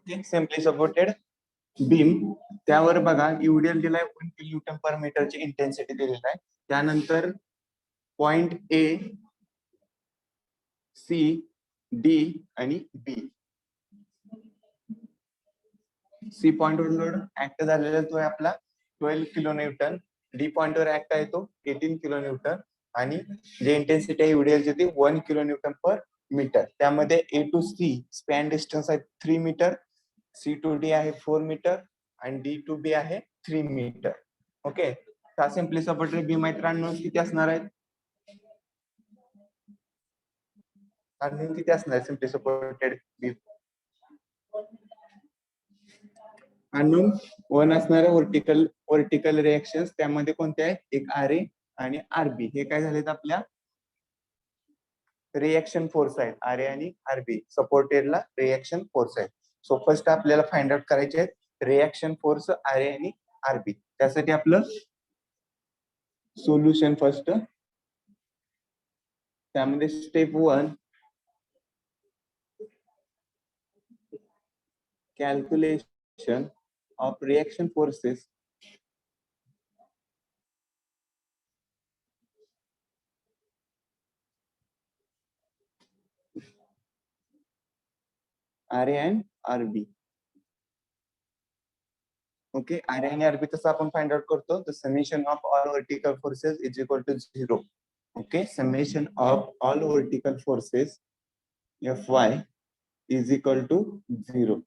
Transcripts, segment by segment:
Simply supported beam, त्यावर बघा UDL दिलाय 1 किलोन्यूटन पर मीटरची इंटेन्सिटी दिलेली आहे. त्यानंतर पॉइंट ए, सी, डी आणि बी. सी पॉइंट वर लोड ऍक्ट झालेला तो आहे आपला 12 किलो न्यूटन, डी पॉइंट वर ऍक्ट आहे तो 18 किलो न्यूटन आणि जे इंटेन्सिटी आहे यूडीएलची ती 1 किलो न्यूटन पर मीटर. त्यामध्ये ए टू सी स्पॅन डिस्टन्स आहे 3 मीटर, सी टू डी आहे 4 मीटर आणि डी टू बी आहे 3 मीटर. ओके, हा सिम्पली सपोर्टेड बीम मित्रांनो किती असणार आहे? आणि किती असणार सिम्पली सपोर्टेड बीम? अननोन 1 असणार वर्टिकल रिएक्शन, त्यामध्ये कोणते आहेत? एक आर ए आणि आरबी. हे काय झालेत आपल्या रिएक्शन फोर्स आहेत. आर ए आणि आरबी सपोर्टेडला रिएक्शन फोर्स आहेत. सो फर्स्ट आपल्याला फाइंड आउट करायचे आहेत रिएक्शन फोर्स आर ए आणि आरबी. त्यासाठी आपलं सोल्युशन फर्स्ट, त्यामध्ये step 1 calculation of reaction forces R A and RB. Okay, R A आणि आरबी कसं आपण फाइंड आउट करतो? The summation of all vertical forces is equal to 0. Okay, summation of all vertical forces Fy is equal to 0.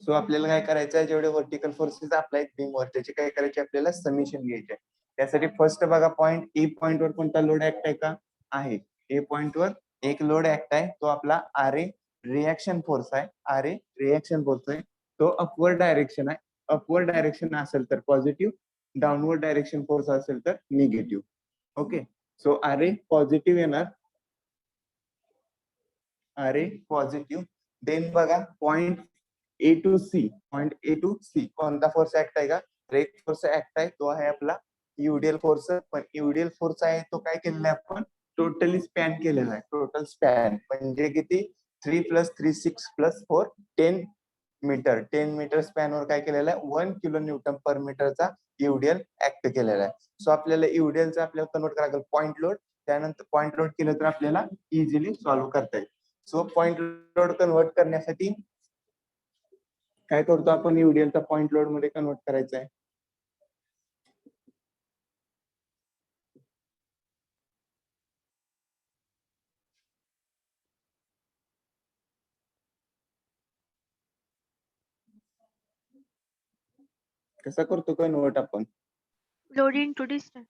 So आपल्याला काय करायचं आहे? जेवढे vertical forces apply बीमवर त्याचे काय करायचे? आपल्याला समेशन घ्यायचे. त्यासाठी फर्स्ट बघा पॉइंट ए पॉइंट वर कोणता लोड ऍक्ट आहे का? आहे. ए पॉइंट वर एक लोड ऍक्ट आहे, तो आपला आर ए रिएक्शन फोर्स आहे. आर ए रिएक्शन फोर्स आहे, तो अपवर्ड डायरेक्शन आहे. अपवर्ड डायरेक्शन असेल तर पॉझिटिव्ह, डाऊनवर्ड डायरेक्शन फोर्स असेल तर negative. Okay, so R A positive येणार, आर ए पॉझिटिव्ह. देन बघा point A to C, point A to C कोणता फोर्स ऍक्ट आहे का? ब्रेक फोर्स ऍक्ट आहे, तो आहे आपला यूडीएल फोर्स. पण यूडीएल फोर्स आहे तो काय केलेला आहे? आपण टोटली स्पॅन केलेला आहे. टोटल स्पॅन म्हणजे किती? 3 + 3 6 + 4 10 मीटर. 10 मीटर स्पॅन वर काय केलेलं आहे? 1 किलो न्यूटन पर मीटरचा यूडीएल ऍक्ट केलेला आहे. सो आपल्याला यूडीएलचा आपल्याला कन्वर्ट करायला लागेल पॉइंट लोड. त्यानंतर पॉइंट लोड केलं तर आपल्याला इझिली सॉल्व्ह करता येईल. सो पॉइंट लोड कन्वर्ट करण्यासाठी काय करतो आपण? यूडीएलचा पॉइंट लोड मध्ये कन्वर्ट करायचा आहे. कसा करतो कन्वर्ट आपण? Load into distance.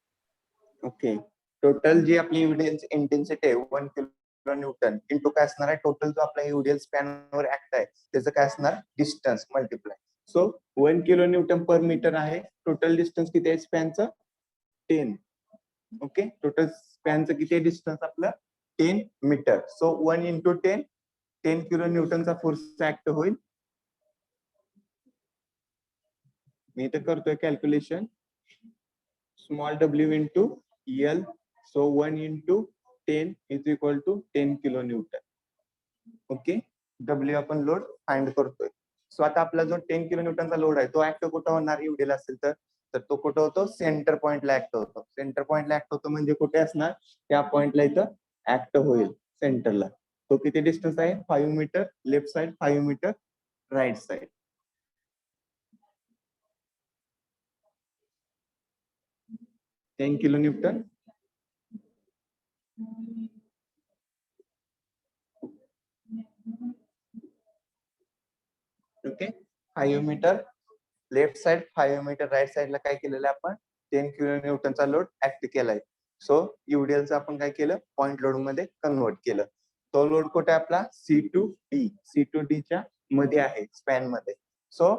Okay, total जी आपली यूडीएल इंटेन्सिटी आहे 1 किलो न्यूटन इंटू काय असणार आहे? टोटल जो आपला यूडीएल स्पॅन वर ऍक्ट आहे त्याचं काय असणार? Distance multiply. So 1 kilo newton per metre आहे. टोटल डिस्टन्स किती आहे स्पॅनचं? 10. ओके, टोटल स्पॅनचं किती आहे डिस्टन्स आपलं? 10 मीटर. सो 1 इंटू 10, 10 किलो न्यूटनचा फोर्स ऍक्ट होईल. मी इथे करतोय calculation. Small w into L, so 1 into 10 is equal to 10 kilo newton. Okay, W आपण लोड फाइंड करतोय. सो आता आपला जो 10 किलो न्यूटनचा लोड आहे तो ऍक्ट कुठं होणार? यूडीएल असेल तर तो कुठं होतो? सेंटर पॉइंटला ऍक्ट होतो. सेंटर पॉइंटला ऍक्ट होतो म्हणजे कुठे असणार? त्या पॉइंटला इथं ऍक्ट होईल सेंटरला. तो किती डिस्टन्स आहे? 5 metre left side, 5 metre right side. Ten kilo newton. Okay, 5 metre left side, 5 metre right साइडला काय केलेलं आहे आपण? 10 किलो न्यूटनचा लोड ऍक्ट केलाय. सो यूडीएलचं आपण काय केलं? पॉइंट लोड मध्ये कन्वर्ट केलं. तो लोड कुठे आपला? C to D. C to D च्या मध्ये आहे स्पॅन मध्ये. सो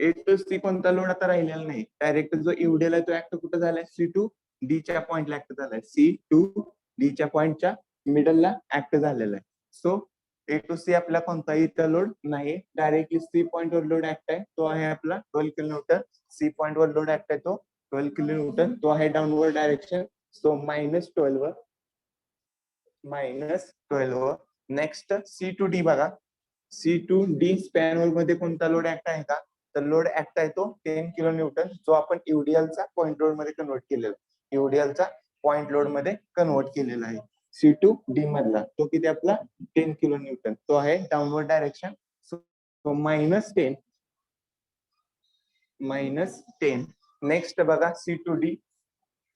ए टू सी कोणता लोड आता राहिलेला नाही. डायरेक्ट जो यूडीएल आहे तो ऍक्ट कुठे झालाय? सी टू डी च्या पॉइंटला ऍक्ट झालाय. सी टू डी च्या पॉइंटच्या मिडलला ऍक्ट झालेला आहे. सो ए टू सी आपला कोणताही इथं लोड नाही. डायरेक्टली सी पॉइंट वर लोड ऍक्ट आहे, तो आहे आपला 12 किलो न्यूटन. सी पॉइंट वर लोड ऍक्ट आहे तो 12 किलो न्यूटन. तो आहे डाऊनवर्ड डायरेक्शन. सो -12 वर. नेक्स्ट सी टू डी बघा. C2D स्पॅन होल मध्ये कोणता लोड ऍक्ट आहे का? तर लोड ऍक्ट आहे तो 10 किलो न्यूटन, जो आपण चा पॉइंट लोड मध्ये कन्वर्ट केलेला चा पॉइंट लोड मध्ये कन्वर्ट केलेला आहे. C2D मधला तो किती आपला 10 किलो न्यूटन, तो आहे डाऊनवर्ड डायरेक्शन. सो -10 नेक्स्ट बघा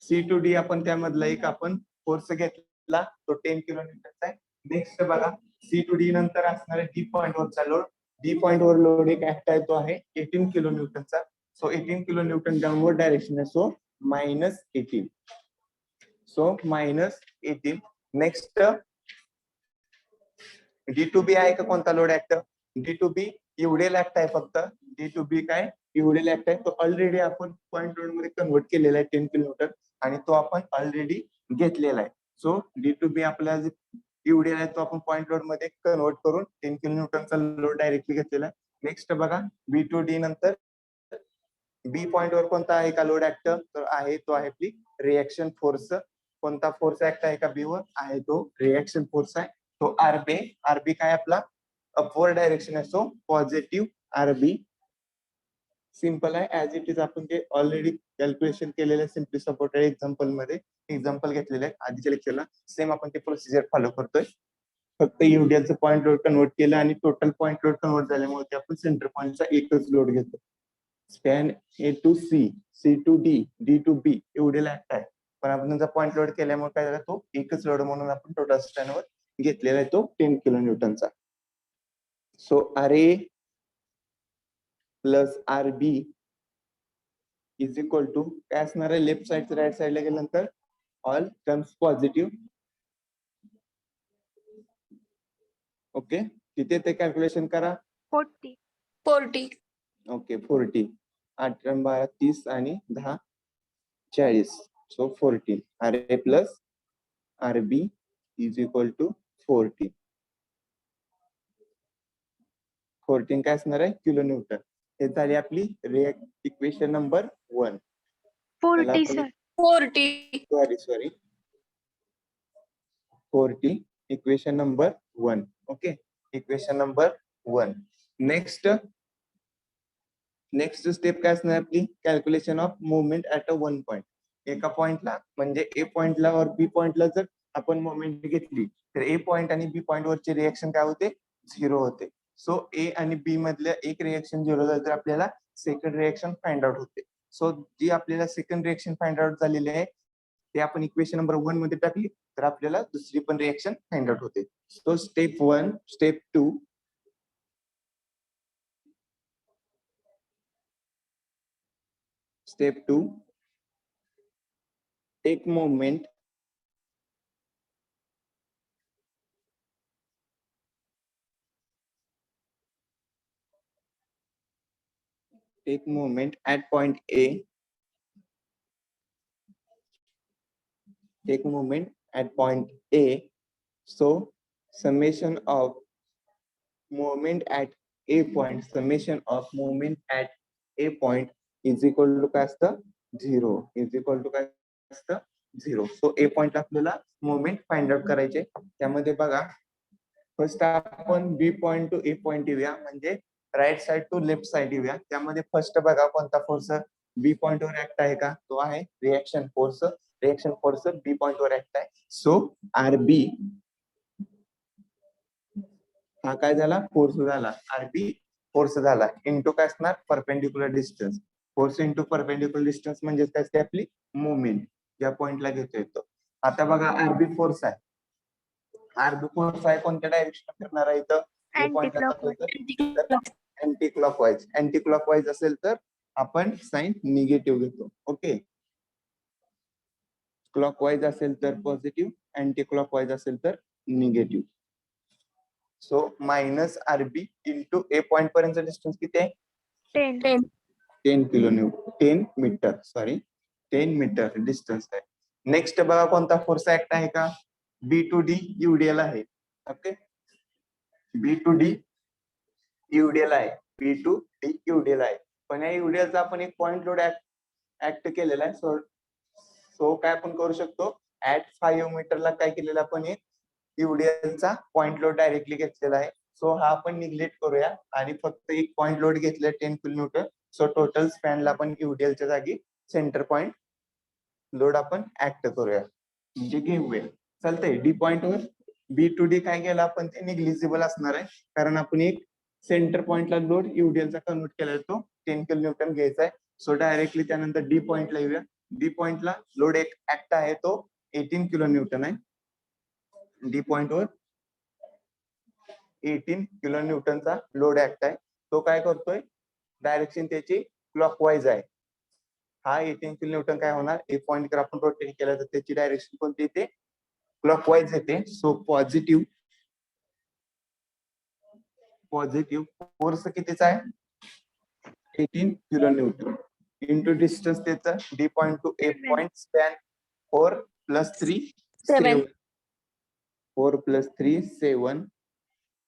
C2D आपण त्यामधला एक आपण फोर्स घेतला, तो 10 किलो न्यूटनचा आहे. नेक्स्ट बघा C2D नंतर असणारे D पॉइंट वरचा लोड. D पॉइंट वर लोड एक ऍक्ट आहे, तो आहे 18 किलो न्यूटनचा. So 18 kilo newton downward direction आहे, सो -18. सो -18. नेक्स्ट D2B आहे का कोणता लोड ऍक्ट? D2B एवढे ऍक्ट आहे फक्त. D2B काय एवढे ऍक्ट आहे, तो ऑलरेडी आपण पॉइंट लोड मध्ये कन्वर्ट केलेला आहे 10 किलोमीटर, आणि तो आपण ऑलरेडी घेतलेला आहे. सो D2B आपल्याला जे एवढे आहे तो आपण पॉइंट लोड मध्ये कन्वर्ट करून 10 किलो न्यूटनचा लोड डायरेक्टली घेतलेला आहे. नेक्स्ट बघा B2D नंतर बी पॉइंट वर कोणता आहे का लोड ऍक्ट? तर आहे तो आहे आपली रिएक्शन फोर्स. कोणता फोर्स ऍक्ट आहे का बी वर? आहे तो रिएक्शन फोर्स आहे, तो आरबी काय आपला अपवर्ड डायरेक्शन आहे, सो पॉझिटिव्ह आरबी. सिंपल आहे ऍज इट इज. आपण ते ऑलरेडी कॅल्क्युलेशन केलेले सिम्पली सपोर्टेड एक्झाम्पल घेतलेले आहे आधीच्या लेक्चरला. सेम आपण ते प्रोसिजर फॉलो करतोय, फक्त यूडीएलचं पॉइंट लोड कन्वर्ट केलं आणि टोटल पॉइंट लोड कन्वर्ट झाल्यामुळे ते आपण सेंटर पॉइंटचा एकच लोड घेतो. Span A to C, C to D, D to B एवढे ऍक्ट आहे, पण आपण त्यांचा पॉइंट लोड केल्यामुळे काय झाला, तो एकच लोड म्हणून आपण टोटल स्पॅन वर घेतलेला आहे, तो 10 किलो न्यूटनचा. So RA plus RB is equal to काय असणार आहे? लेफ्ट साइड राईट साइडला गेल्यानंतर ऑल टर्म्स पॉझिटिव्ह. ओके, तिथे ते कॅल्क्युलेशन करा. 40. ओके 40. 8 12 30 आणि 10 40. So 14. RA plus RB is equal to 14. 14 काय असणार आहे? Kilo newton. हे झाली आपली equation number 1. 40 sir. 40. Sorry 40 equation number 1. Okay, equation number 1. Next step काय असणार आपली? Calculation of movement at a one point. एका पॉइंटला म्हणजे ए पॉइंटला और बी पॉइंटला जर आपण मुवमेंट घेतली तर ए पॉइंट आणि बी पॉइंट वरचे रिएक्शन काय होते? 0 होते. सो ए आणि बी मधल्या एक रिएक्शन 0 झालं तर आपल्याला सेकंड रिएक्शन फाइंड आउट होते. सो जी आपल्याला सेकंड रिएक्शन फाइंड आउट झालेली आहे ते आपण इक्वेशन नंबर 1 मध्ये टाकली तर आपल्याला दुसरी पण रिएक्शन फाइंड आउट होते. So step 1, step 2. Step 2, take movement at point A. Take movement at point A. So summation of movement at A point, summation of movement at A point is equal to काय असतं? 0. is equal to काय असतं? 0. So A point आपल्याला moment find out करायचे. त्यामध्ये बघा first आपण B point to A point येऊया, म्हणजे right side to left side येऊया. त्यामध्ये फर्स्ट बघा कोणता फोर्स बी पॉइंट वर ऍक्ट आहे का? तो आहे reaction force. Reaction force B point वर ऍक्ट आहे. सो आरबी हा काय झाला? फोर्स झाला. आरबी फोर्स झाला इंटू काय असणार? Perpendicular distance. Force into perpendicular distance म्हणजे काय असते? आपली मुवमेंट ज्या पॉइंटला घेतो येतो. आता बघा आरबी फोर्स आहे. आरबी फोर्स आहे कोणत्या डायरेक्शन फिरणार आहे? इथं अँटी क्लॉकवाईज. अँटी क्लॉकवाईज असेल तर आपण साइन निगेटिव्ह घेतो. ओके, क्लॉकवाईज असेल तर पॉझिटिव्ह, अँटी क्लॉकवाईज असेल तर negative. So minus RB into A point पर्यंत डिस्टन्स किती आहे? 10. 10 kilo newton, 10 metre, sorry 10 metre distance आहे. नेक्स्ट बघा कोणता फोर्स ऍक्ट आहे का? बी टू डी यूडीएल आहे. Okay, B to D UDL आहे. बी टू डी यूडीएल आहे. पण या यूडीएलचा आपण एक पॉइंट लोड ऍक्ट केलेला आहे. सो काय आपण करू शकतो? ऍट 5 मीटरला काय केलेलं आपण एक यूडीएलचा पॉइंट लोड डायरेक्टली घेतलेला आहे. सो हा आपण निग्लेक्ट करूया आणि फक्त एक पॉइंट लोड घेतलाय 10 किलोन्यूटन. सो टोटल स्पॅनला आपण युडीएलच्या जागी सेंटर पॉइंट लोड आपण ऍक्ट करूया म्हणजे घेऊया. चालतंय. डी पॉइंट वर बी टू डी काय केलं आपण ते निग्लिजिबल असणार आहे, कारण आपण एक सेंटर पॉइंटला लोड युडीएलचा कन्वर्ट केलाय तो 10 किलोन्यूटन घ्यायचा आहे. सो डायरेक्टली त्यानंतर डी पॉइंटला येऊया. डी पॉइंटला लोड एक ऍक्ट आहे तो 18 किलोन्यूटन आहे. डी पॉइंट वर 18 किलोन्यूटनचा लोड ऍक्ट आहे. तो काय करतोय, डायरेक्शन त्याची क्लॉकवाईज आहे. हा 18 किलोन्यूटन काय होणार, एक पॉइंट जर आपण रोटेट केला तर त्याची डायरेक्शन कोणती येते, क्लॉकवाईज येते. सो पॉझिटिव्ह फोर्स कितीचा आहे, 18 किलोन्यूटन इंटू डिस्टन्स त्याचा D point to A point span 4 + 3 7. 4 + 3 7.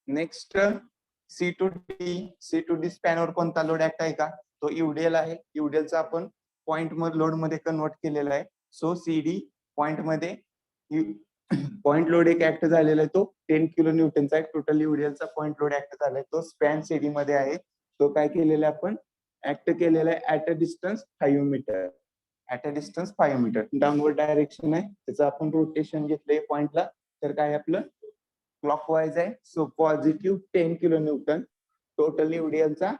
Next C to D span वर कोणता लोड ऍक्ट आहे का, तो युडीएल आहे. युडीएलचा आपण पॉइंट लोड मध्ये कन्वर्ट केलेला आहे. सो सीडी पॉइंट मध्ये पॉइंट लोड एक ऍक्ट झालेला आहे तो 10 किलोन्यूटनचा आहे. टोटल युडीएलचा पॉइंट लोड ऍक्ट झालाय तो स्पॅन सीडी मध्ये आहे. तो काय केलेला आहे, आपण ऍक्ट केलेला आहे at a distance 5 metre. At a distance 5 metre downward direction आहे. त्याचं आपण रोटेशन घेतलंय पॉइंटला, तर काय आपलं क्लॉकवाईज आहे. सो पॉझिटिव्ह 10 किलोन्यूटन टोटल युडीएलचा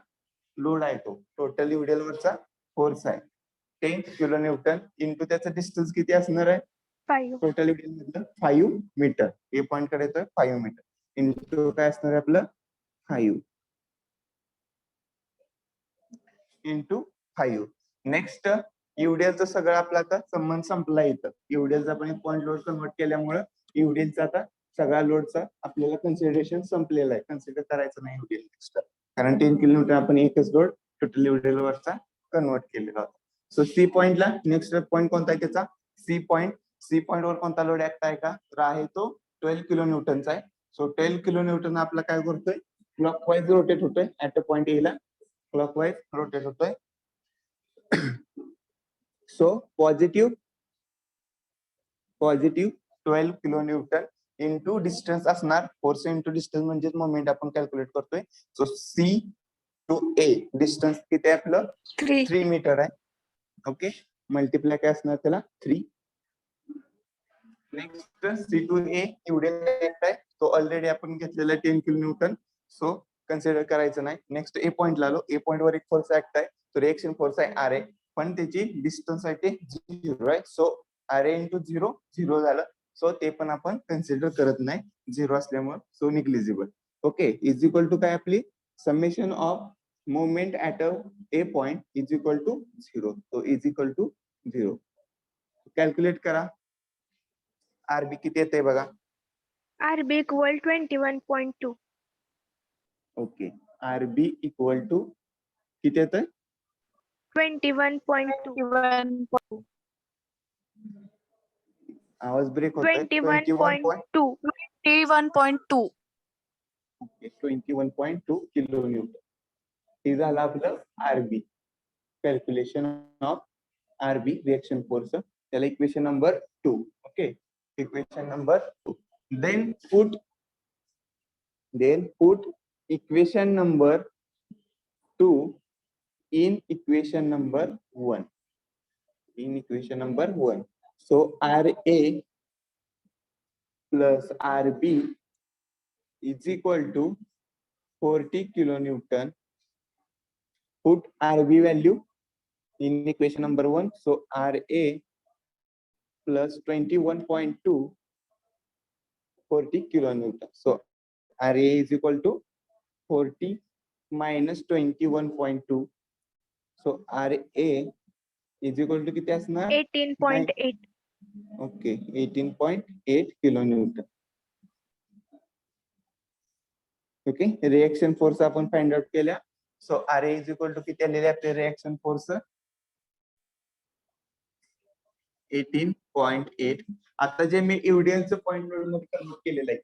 लोड आहे. तो टोटल युडीएल वरचा फोर्स आहे 10 किलोन्यूटन इंटू त्याचं डिस्टन्स किती असणार आहे, 5. टोटल युडीएल मधलं 5 मीटर. ए पॉइंट कडे येतोय 5 मीटर इंटू काय असणार आहे आपलं 5 इंटू 5. नेक्स्ट युडीएलचं सगळं आपला आता संबंध संपला इथं. युडीएलचा आपण एक पॉइंट लोड कन्वर्ट केल्यामुळे युडीएलचा आता सगळ्या लोडचा आपल्याला कन्सिडरेशन संपलेला आहे. कन्सिडर करायचं नाही युडीएल नेक्स्ट, कारण 10 किलोमीटर आपण एकच लोड टोटल युडीएल वरचा कन्वर्ट केलेला होता. सो सी पॉइंटला नेक्स्ट पॉइंट कोणता आहे त्याचा, सी पॉइंट वर कोणता लोड ऍक्ट आहे का, तर आहे तो 12 किलोन्यूटनचा आहे. सो 12 किलोन्यूटन आपला काय करतोय, क्लॉकवाईज रोटेट होतोय. ऍट अ पॉइंट एला क्लॉकवाईज रोटेट होतोय. So positive 12 kilonewton into distance असणार. फोर्स इंटू डिस्टन्स म्हणजे मोमेंट आपण कॅल्क्युलेट करतोय. So C to A distance किती आहे आपलं, 3 मीटर आहे. ओके, मल्टिप्लाय काय असणार त्याला 3. नेक्स्ट सी टू ए युडीएल आहे, तो ऑलरेडी आपण घेतलेला 10 किलोन्यूटन. सो कन्सिडर करायचं नाही. नेक्स्ट ए पॉइंटला आलो. ए पॉइंट वर एक फोर्स ऍक्ट आहे, तो रिएक्शन फोर्स आहे आर ए, पण त्याची डिस्टन्स आहे ते 0 आहे. सो आर ए इंटू 0 0 झालं. सो ते पण आपण कन्सिडर करत नाही 0 असल्यामुळे. So negligible. Okay, is equal to काय आपली summation of moment at a A point is equal to 0. तो इज इक्वल टू 0. कॅल्क्युलेट करा. आरबी किती येते बघा. RB equal 21.2. Okay, RB equal to किती येतंय, 21.2. आवाज ब्रेक होतोय. 21.2. 21.2. 21.2 किलोन्यूटन. हे झालं आपलं RB, calculation of RB reaction force. त्याला equation number 2. Okay, equation number 2. Then put equation number 2 in equation number 1. So RA plus RB is equal to 40 kilonewton. Put RB value in equation number 1. So RA plus 21.2, 40 kilonewton. So RA is equal to 40 minus 21.2. So RA is equal to किती असणार, 18.8. Okay 18.8 kilonewton. Okay, reaction force आपण find out केल्या. So RA is equal to किती आलेले आपले reaction force, 18.8. आता जे मी युडीएलचं पॉइंट लोड मध्ये कन्वर्ट केलेलं आहे,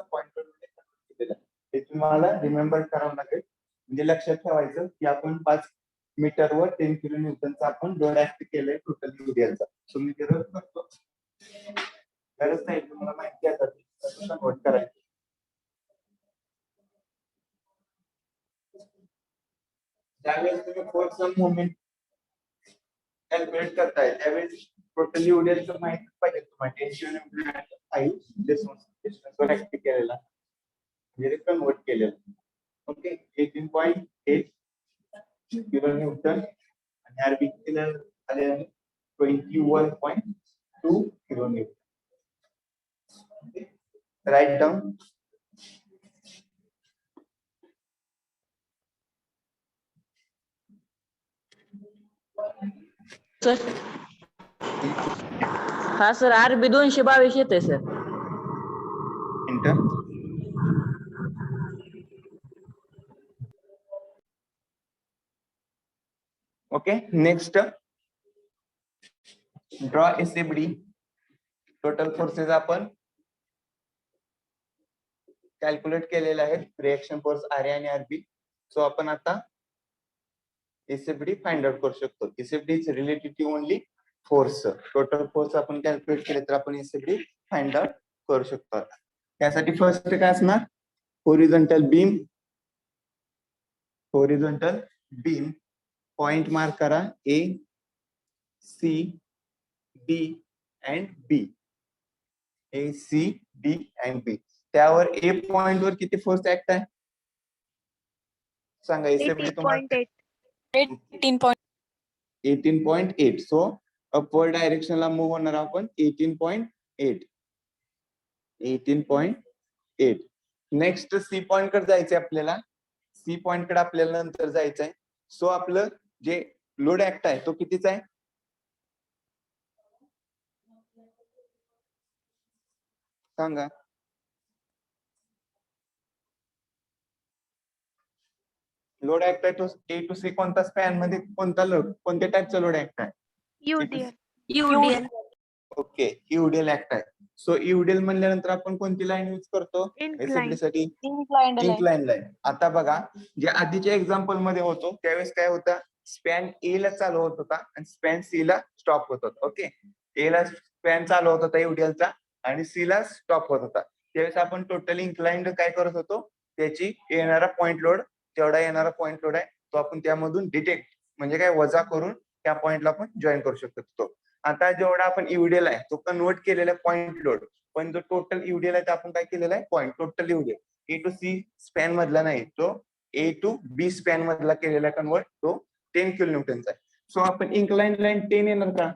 पॉइंट लोड मध्ये कन्वर्ट केलेलं आहे, ते तुम्हाला रिमेंबर करावं लागेल. म्हणजे लक्षात ठेवायचं की आपण 5 मीटरवर 10 किलोन्यूटनचा आपण लोड ऍक्ट केलंय टोटल युडीएलचा. सो मी गरज करतो, गरज नाही तुम्हाला माहिती आहे कन्वर्ट करायचं. त्यावेळेस तुम्ही फोर्सचा मोमेंट कॅल्क्युलेट करताय त्यावेळेस टोटल युडिएलचं माहिती पाहिजे तुम्हाला 10 किलोमीटर 5 डिस्टन्सवर ऍक्टिव्ह केलेला म्हणजे कन्वर्ट केलेलं ओके 18.8 किलो न्यूटन आणि आरबी किती आले 21.2 kilo newton right down sir हा सर आरबी 222 येते sir inter okay next draw SFD total forces आपण कॅल्क्युलेट केलेले आहेत रिएक्शन फोर्स आर आणि आरबी सो आपण आता एसएफडी फाइंड आउट करू शकतो SFD is related to only force total force आपण कॅल्क्युलेट केले तर आपण एसएफडी फाइंड आउट करू शकतो त्यासाठी फर्स्ट काय असणार होरिझोंटल बीम पॉइंट मार्क करा A C D and B A C D and B त्यावर ए पॉइंट वर किती फोर्स ऍक्ट आहे सांगा एसएफडी तुम्हाला 18.8 18.8 सो अपवर्ड डायरेक्शन ला मूव्ह होणार आपण 18.8 नेक्स्ट सी पॉइंट कडे जायचंय आपल्याला सी पॉइंट कडे आपल्याला नंतर जायचंय सो आपलं जे लोड ऍक्ट आहे तो कितीचा आहे सांगा लोड ऍक्ट आहे तो ए टू सी कोणता स्पॅन मध्ये कोणता लोड कोणत्या टाइपचा लोड ऍक्ट आहे UDL ओके यूडीएल ऍक्ट आहे सो यूडीएल म्हणल्यानंतर आपण कोणती लाईन यूज करतो Inclined. एसएफडी साठी Inclined line. इंक्लाइन लाईन आता बघा जे आधीच्या एक्झाम्पल मध्ये होतो त्यावेळेस काय होता स्पॅन ए ला चालू होत होता आणि स्पॅन सी ला स्टॉप होत होता ओके ए ला स्पॅन चालू होत होता यूडीएलचा आणि सी ला स्टॉप होत होता त्यावेळेस आपण टोटली इन्क्लाइंड काय करत होतो त्याची येणारा पॉइंट लोड तेवढा येणारा पॉइंट लोड आहे तो आपण त्यामधून डिटेक्ट म्हणजे काय वजा करून त्या पॉइंटला आपण जॉईन करू शकतो आता जेवढा आपण यूडीएल आहे तो कन्वर्ट केलेला पॉइंट लोड पण जो टोटल यूडीएल आहे तो आपण काय केलेला आहे point total UDL A to C span मधला नाही तो ए टू बी स्पॅन मधला केलेला कन्वर्ट तो 10 किलो न्यूटनचा आहे सो आपण इन्क्लाइन लाईन 10 येणार का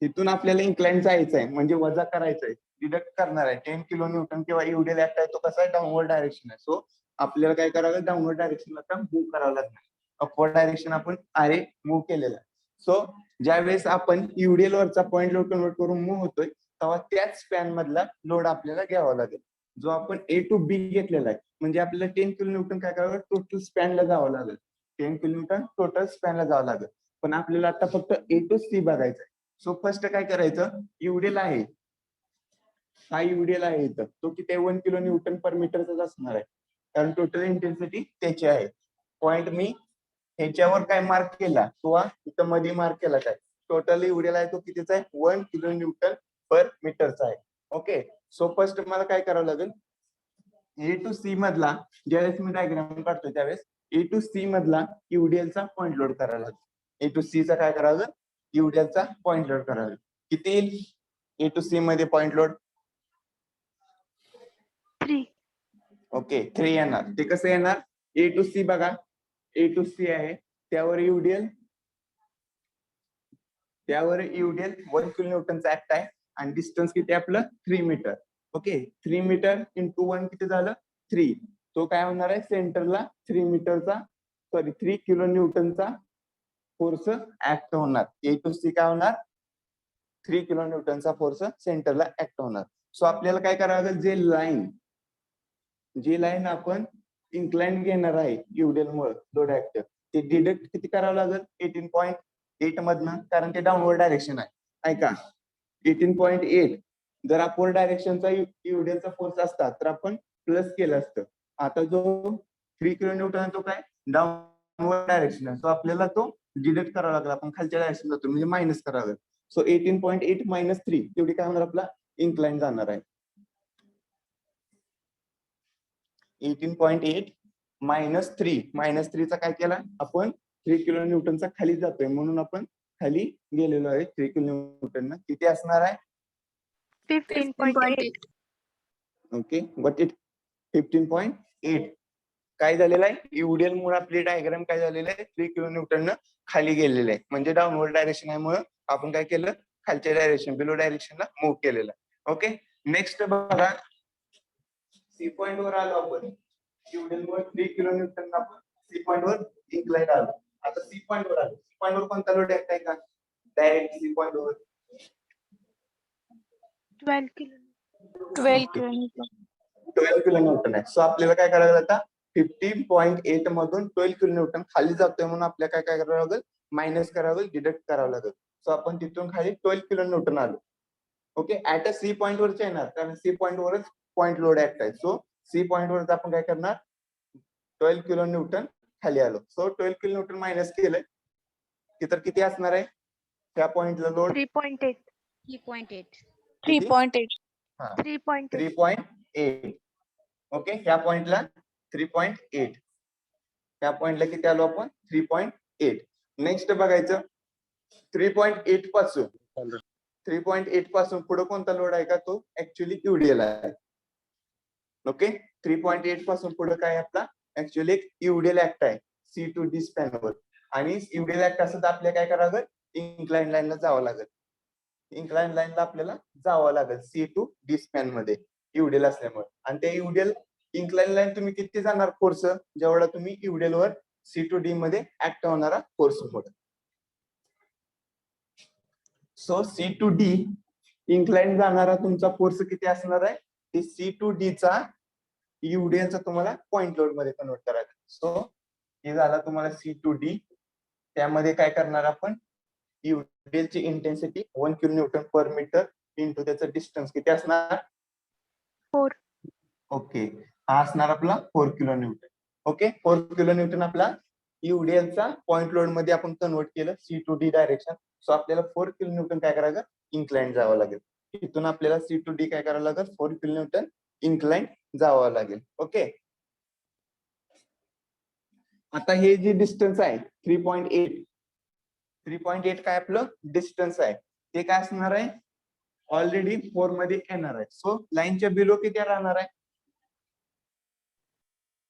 तिथून आपल्याला इन्क्लाइन जायचं आहे म्हणजे वजा करायचं आहे डिडक्ट करणार आहे 10 किलो न्यूटन किंवा यूडीएल ऍक्ट आहे तो कसा आहे डाऊनवर्ड डायरेक्शन आहे सो आपल्याला काय करावं लागेल डाऊनवर्ड डायरेक्शनला आता मूव्ह करावं लागणार अपवर्ड डायरेक्शन आपण आरे मूव्ह केलेला आहे सो ज्यावेळेस आपण यूडीएल वरचा पॉइंट लोड कन्वर्ट करून मूव्ह होतोय तेव्हा त्याच स्पॅन मधला लोड आपल्याला घ्यावा लागेल जो आपण ए टू बी घेतलेला आहे म्हणजे आपल्याला 10 किलो न्यूटन काय करावं टोटल स्पॅनला जावं लागेल 10 किलो न्यूटन टोटल स्पॅनला जावं लागेल पण आपल्याला आता फक्त ए टू सी बघायचं आहे सो फर्स्ट काय करायचं यूडीएल आहे हा यूडीएल आहे इथं तो किती 1 किलो न्यूटन पर मीटरचाच असणार आहे कारण टोटल इंटेन्सिटी त्याची आहे पॉइंट मी ह्याच्यावर काय मार्क केला किंवा इथं मध्ये मार्क केला काय टोटल यूडीएल आहे तो कितीचा आहे 1 किलो न्यूटन पर मीटरचा आहे ओके सो फर्स्ट मला काय करावं लागेल ए टू सी मधला ज्यावेळेस मी डायग्राम काढतोय त्यावेळेस ए टू सी मधला यूडीएल चा पॉइंट लोड करावा लागेल ए टू सी चा काय करावं लागेल यूडीएल चा पॉइंट लोड करावा लागेल किती येईल ए टू सी मध्ये पॉइंट लोड 3 ओके 3 येणार ते कसं येणार ए टू सी बघा ए टू सी आहे त्यावर यूडीएल 1 किलो न्यूटनचा ऍक्ट आहे आणि डिस्टन्स किती आपलं 3 मीटर ओके 3 मीटर इंटू 1 किती झालं 3 तो काय होणार आहे सेंटरला 3 किलो न्यूटनचा फोर्स ऍक्ट होणार ए टू सी काय होणार 3 किलो न्यूटनचा फोर्स सेंटरला ऍक्ट होणार सो आपल्याला काय करावं लागेल जी लाईन आपण इन्क्लाइन घेणार आहे यूडीएल मुळे लोड ऍक्ट ते डिडक्ट किती करावं लागेल 18.8 मधनं कारण ते डाऊनवर्ड डायरेक्शन आहे ऐका 18.8 जर अपवर्ड डायरेक्शनचा यूडीएलचा फोर्स असता तर आपण प्लस केलं असतं आता जो 3 किलो न्यूटन आहे तो काय डाऊनवर्ड डायरेक्शन आहे सो आपल्याला तो डिडक्ट करावा लागला आपण खालच्या डायरेक्शन जातो म्हणजे मायनस करावं लागेल सो 18.8 मायनस 3 तेवढी काय होणार आपला इन्क्लाइन जाणार आहे 18.8 -3 चा काय केला आपण 3 किलो न्यूटनचा खाली जातोय म्हणून आपण खाली गेलेलो आहे 3 किलो न्यूटन. किती असणार आहे 15.8. ओके बट इट 15.8 काय झालेलं आहे युडिएल मुळे आपली डायग्राम काय झालेलं आहे 3 किलो न्यूटन खाली गेलेलं आहे म्हणजे डाऊनवर्ड डायरेक्शन आहे म्हणून आपण काय केलं खालच्या डायरेक्शन बिलो डायरेक्शनला मूव्ह केलेलं. ओके नेक्स्ट बघा सी पॉइंट वर आलो आपण युडिएल मुळे 3 किलो न्यूटन आपण सी पॉइंट वर इन्क्लाइन आलो. आता सी पॉइंट वर आलो सी पॉइंट वर कोणता लोड आहे का डायरेक्ट सी पॉइंट वर 12 किलो. 12 किलोमीटर 12 किलो न्यूटन आहे. सो आपल्याला काय करायला आता 15.8 मधून 12 किलो न्यूटन खाली जातोय म्हणून आपल्याला काय करावं लागेल मायनस करावं लागेल डिडक्ट करावं लागेल. सो आपण तिथून खाली 12 किलो न्यूटन आलो. Okay at a C point वरच येणार कारण सी पॉइंट वरच पॉइंट लोड ऍक्ट आहे. सो सी पॉइंट वरच आपण काय करणार 12 किलो न्यूटन खाली आलो. सो 12 किलो न्यूटन मायनस केलंय की तर किती असणार आहे त्या पॉइंटला लोड 3.8. 3.8 3.8. 3.8 ओके ह्या पॉइंटला 3.8 त्या पॉइंटला किती आलो आपण 3.8. नेक्स्ट बघायचं 3.8 पासून पुढे कोणता लोड आहे का तो ऍक्च्युअली युडिएल आहे. ओके 3.8 पासून पुढे काय आपला ऍक्च्युअली एक युडिएल ऍक्ट आहे सी टू डी स्पॅन वर आणि युडिएल ऍक्ट असं तर आपल्याला काय करावं लागेल इन्क्लाइन लाईनला जावं लागेल. इन्क्लाइन लाईनला आपल्याला जावं लागेल सी टू डी स्पॅन मध्ये युडिएल असल्यामुळे आणि ते युडिएल इन्क्लाइन लाईन तुम्ही किती जाणार फोर्स जेवढा तुम्ही युडिएल वर सी टू डी मध्ये ऍक्ट होणारा फोर्स होता. So C to D incline जाणारा तुमचा फोर्स किती असणार आहे ते सी टू डी चा युडिएलचा तुम्हाला पॉइंट लोड मध्ये कन्वर्ट करायचं. सो हे झालं तुम्हाला सी टू डी त्यामध्ये काय करणार आपण युडिएलची intensity 1 kilo newton per metre into त्याचं डिस्टन्स किती असणार 4. ओके हा असणार आपला 4 kilo newton. Okay 4 kilo newton आपला युडिएलचा पॉइंट लोड मध्ये आपण कन्वर्ट केलं C to D direction. So आपल्याला 4 किलो न्यूटन काय करायचं इन्क्लाइन जावं लागेल. इथून आपल्याला सी टू डी काय करावं लागेल 4 किलो न्यूटन इन्क्लाइन जावं लागेल. ओके आता हे जे डिस्टन्स आहे 3.8 काय आपलं डिस्टन्स आहे ते काय असणार आहे ऑलरेडी 4 मध्ये येणार आहे. सो लाईनच्या बिलो किती राहणार आहे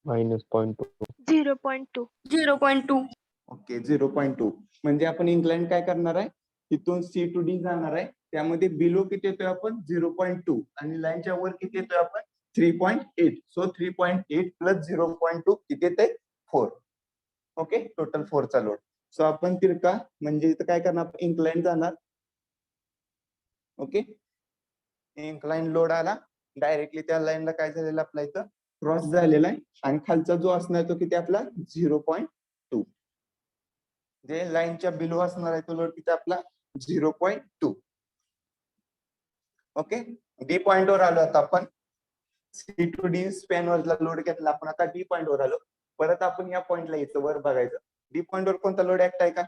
-0.2. 0.2 ओके 0.2 म्हणजे आपण इन्क्लाइन काय करणार आहे तिथून सी टू डी जाणार आहे त्यामध्ये बिलो किती येतोय आपण 0.2 आणि लाईनच्या वर किती येतोय आपण 3.8. सो 3.8 प्लस 0.2 किती येते 4. ओके टोटल 4 चा लोड. सो आपण तिरका म्हणजे इथं काय करणार इन्क्लाइन जाणार. ओके इन्क्लाइन लोड आला डायरेक्टली त्या लाईनला काय झालेलं आपला इथं क्रॉस झालेला आहे आणि खालचा जो असणार तो किती आपला 0.2 जे लाईनच्या बिलो असणार आहे तो लोड किती आपला 0.2. ओके डी पॉइंट वर आलो आता आपण सी टू डी स्पॅन वरला लोड घेतला आपण आता डी पॉइंट वर आलो. परत आपण या पॉइंटला यायचं वर बघायचं डी पॉइंट वर कोणता लोड ऍक्ट आहे का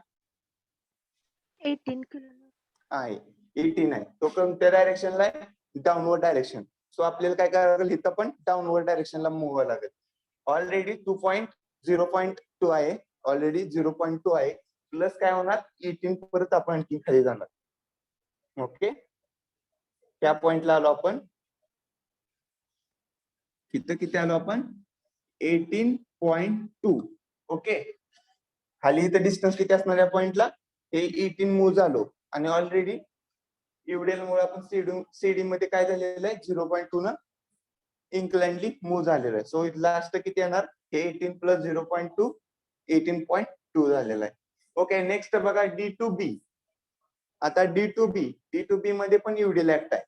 18 किलो. आहे 18 आहे तो कोणत्या डायरेक्शनला आहे डाऊनवर्ड डायरेक्शन. सो आपल्याला काय करावं लागेल इथं पण डाऊनवर्ड डायरेक्शनला मूव्ह व्हावं लागेल. ऑलरेडी 0.2 आहे ऑलरेडी 0.2 आहे प्लस काय होणार 18 परत आपण आणखी खाली जाणार. ओके त्या पॉइंटला आलो आपण इथं किती आलो आपण 18.2. ओके खाली इथं डिस्टन्स किती असणार या पॉइंटला हे 18 मूव्ह झालो आणि ऑलरेडी युडिएल मुळे आपण सीडी मध्ये काय झालेलं आहे 0.2 न इन्क्लाइनली मूव्ह झालेलं आहे. सो लास्ट किती येणार हे 18 प्लस 0.2 18.2 झालेलं आहे. ओके नेक्स्ट बघा डी टू बी. आता डी टू बी मध्ये पण युडिएल ऍक्ट आहे.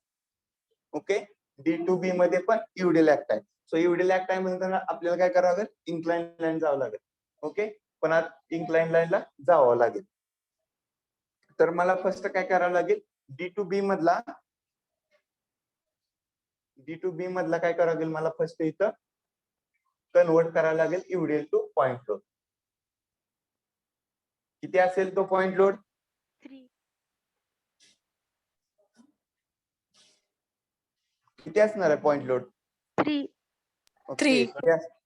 ओके डी टू बी मध्ये पण युडिएल ऍक्ट आहे. सो युडिएल ऍक्ट आहे म्हणताना आपल्याला काय करावं लागेल इन्क्लाइन लाईन जावं लागेल. ओके पण आता इन्क्लाइन लाईनला जावं लागेल तर मला फर्स्ट काय करावं लागेल डी टू बी मधला काय करावं लागेल मला फर्स्ट इथं कन्वर्ट करावं लागेल युडिएल टू पॉइंट लोड. किती असेल तो पॉइंट लोड 3. किती असणार आहे पॉइंट लोड 3. ओके 3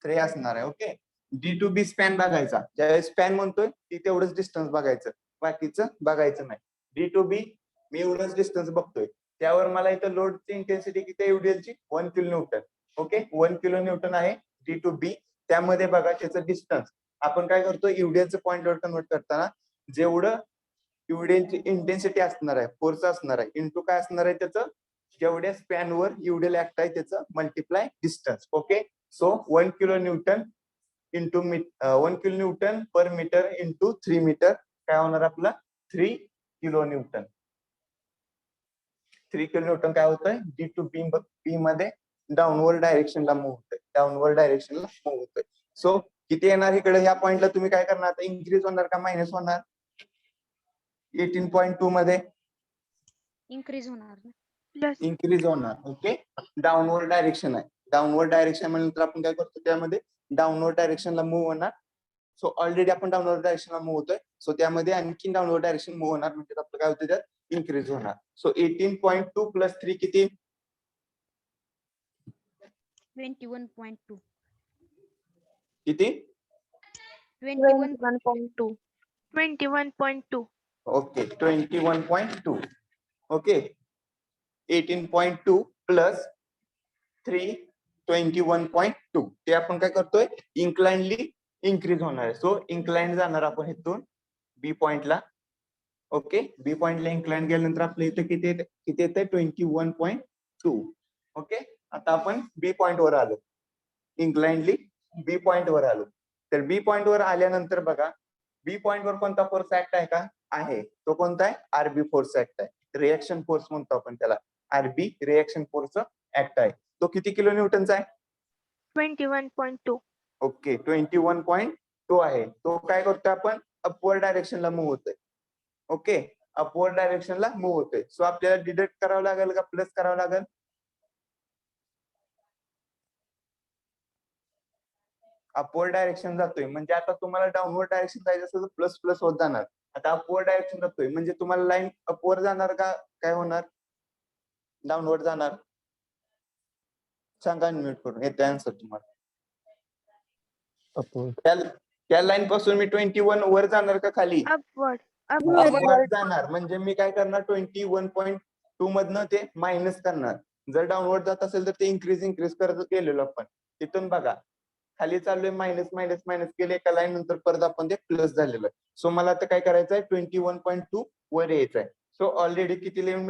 3 असणार आहे. Okay D to B span बघायचा. ज्यावेळेस स्पॅन म्हणतोय ती तेवढंच डिस्टन्स बघायचं, बाकीचं बघायचं नाही. डी टू बी मी एवढंच डिस्टन्स बघतोय, त्यावर मला इथं लोडची इंटेन्सिटी किती आहे युडीएलची 1 kilo newton. Okay, 1 kilo newton आहे डी टू बी. त्यामध्ये बघा त्याचं डिस्टन्स आपण काय करतो, युडीएलचं पॉईंट लोड कन्वर्ट करताना जेवढं युडीएलची इंटेन्सिटी असणार आहे, फोर्स असणार आहे, इंटू काय असणार आहे त्याचं, जेवढ्या स्पॅनवर युडीएल ऍक्ट आहे त्याचं multiply distance. Okay, so 1 kilo newton into 1 kilo newton per metre into 3 metre काय होणार आपलं 3 किलो न्यूटन. 3 किलो न्यूटन काय होतंय, डी टू बी मध्ये डाऊनवर्ड डायरेक्शनला मूव्ह होतंय, डाऊनवर्ड डायरेक्शनला मूव्ह होतंय. सो किती येणार इकडे, ह्या पॉइंटला तुम्ही काय करणार आता, इन्क्रीज होणार का मायनस होणार, 18.2 मध्ये इन्क्रीज होणार ना. प्लस इन्क्रीज होणार. ओके, डाऊनवर्ड डायरेक्शन आहे, डाऊनवर्ड डायरेक्शन म्हणल्यानंतर आपण काय करतो त्यामध्ये डाऊनवर्ड डायरेक्शनला मूव्ह होणार. सो ऑलरेडी आपण डाऊनवर्ड डायरेक्शनला मूव्ह होतोय, सो त्यामध्ये आणखी डाऊनवर्ड डायरेक्शन मूव्ह होणार, म्हणजे आपलं काय होतं त्यात इन्क्रीज होणार. सो 18.2 प्लस 3 किती, 21.2. किती 21.2. 21.2. ओके 21.2. ओके 18.2 प्लस 3 21.2 ते आपण काय करतोय इन्क्लाइनली इन्क्रीज होणार आहे. सो इन्क्लाइन जाणार आपण इथून बी पॉइंटला. ओके, बी पॉइंटला इन्क्लाइन गेल्यानंतर आपल्या इथे किती येते 21.2. ओके, आता आपण बी पॉइंट वर आलो, इन्क्लाइनली बी पॉइंट वर आलो. तर बी पॉइंट वर आल्यानंतर बघा बी पॉइंट वर कोणता फोर्स ऍक्ट आहे का, आहे तो कोणता आहे, आरबी फोर्स ऍक्ट आहे. रिएक्शन फोर्स म्हणतो आपण त्याला, आरबी रिएक्शन फोर्स ऍक्ट आहे. तो किती किलो न्यूटनचा आहे, 21.2. ओके 21.2 आहे. तो काय करतोय आपण अपवर्ड डायरेक्शनला मूव्ह होतोय. ओके, अपवर्ड डायरेक्शनला मूव्ह होतोय. सो आपल्याला डिडक्ट करावं लागेल का प्लस करावं लागेल, अपवर्ड डायरेक्शन जातोय म्हणजे आता तुम्हाला डाऊनवर्ड डायरेक्शन जायचं असेल तर प्लस प्लस होत जाणार. आता अपवर्ड डायरेक्शन जातोय म्हणजे तुम्हाला लाईन अपवर्ड जाणार का काय होणार, डाऊनवर्ड जाणार, सांगा म्यूट करून येते आन्सर तुम्हाला. त्या लाईन पासून मी 21 वर जाणार का खाली, अपवर्ड. अपवर्ड जाणार. म्हणजे मी काय करणार 21.2 मधनं ते मायनस करणार. जर डाऊनवर्ड जात असेल तर ते इन्क्रीज करत गेलेलो आपण. तिथून बघा खाली चाललोय मायनस मायनस मायनस केले एका लाईन नंतर परत आपण ते प्लस झालेलं आहे. सो मला आता काय करायचं आहे 21.2 वर यायचं आहे. सो ऑलरेडी किती लेवल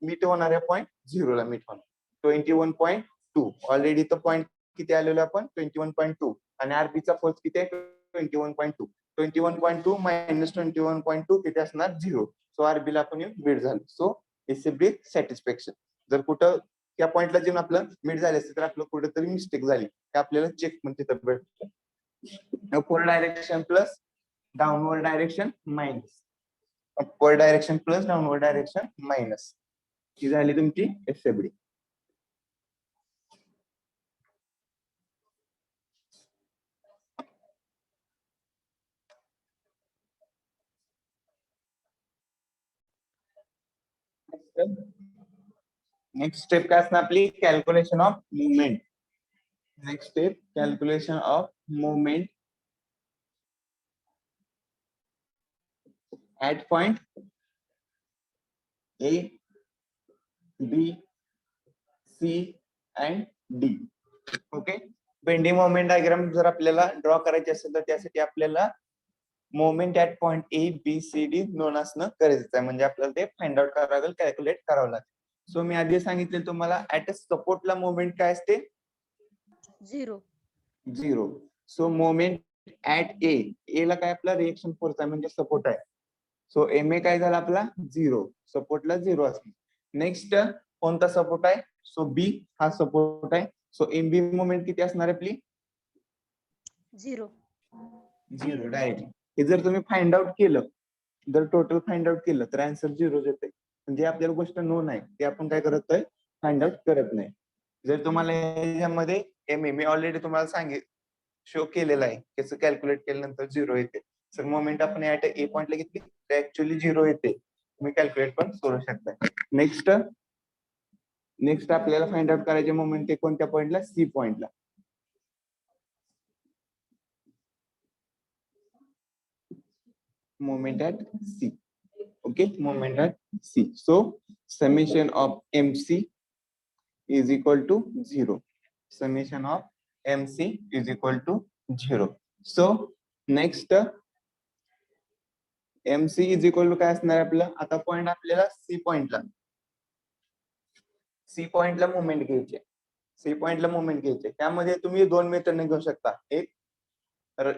मीट होणार आहे, पॉईंट 0 ला मीट होणार 21.2. ऑलरेडी तो पॉईंट किती आलेलो आपण 21.2 आणि आरबीचा फोर्स किती आहे 21.2. 21.2 मायनस 21.2 किती असणार 0. सो आरबीला आपण मीट झालो. So SAB satisfaction. जर कुठं त्या पॉइंटला जेव्हा आपलं मीट झाले असेल तर आपलं कुठेतरी मिस्टेक झाली ते आपल्याला चेक म्हणते तिथं भेटतं. Upward direction plus downward direction minus, upward direction plus downward direction minus, ही झाली तुमची एसएबडी. नेक्स्ट स्टेप काय असणार आपली, calculation of movement. Next step calculation of movement at point A B C and D. Okay, bending moment diagram जर आपल्याला draw करायची असेल तर त्यासाठी आपल्याला moment at point A B C D known असणं गरजेचं आहे. म्हणजे आपल्याला ते फाइंड आउट करावं लागेल, कॅल्क्युलेट करावं लागेल. सो मी आधी सांगितले तुम्हाला ऍट अ सपोर्टला मोमेंट काय असते 0. सो मोमेंट ऍट ए ला काय आपला रिएक्शन फोर्स आहे म्हणजे सपोर्ट आहे. सो एम ए काय झाला आपला 0, सपोर्टला 0 असणार. नेक्स्ट कोणता सपोर्ट आहे, सो बी हा सपोर्ट आहे. सो एम बी मोमेंट किती असणार आहे आपली 0 डायरेक्ट. हे जर तुम्ही फाइंड आउट केलं, जर टोटल फाइंड आउट केलं तर आन्सर 0 येते. म्हणजे आपल्याला गोष्ट नोन आहे ते आपण काय करतोय फाइंड आउट करत नाही. जर तुम्हाला यामध्ये एम ए मी ऑलरेडी तुम्हाला शो केलेला आहे त्याचं कॅल्क्युलेट केल्यानंतर 0 येते. सर मोमेंट आपण ऍट ए पॉइंटला घेतली तर ऍक्च्युअली 0 येते. तुम्ही कॅल्क्युलेट पण करू शकता. नेक्स्ट आपल्याला फाइंड आउट करायचे मोमेंट ते कोणत्या पॉइंटला, सी पॉइंटला. moment at C. Okay, moment at C. So summation of MC is equal to 0. Summation of MC is equal to 0. So next MC is equal to काय असणार आपलं आता पॉइंट आपल्याला सी पॉइंटला मुवमेंट घ्यायचे. सी पॉइंटला movement घ्यायचे. त्यामध्ये तुम्ही दोन मेथडने घेऊ शकता. एक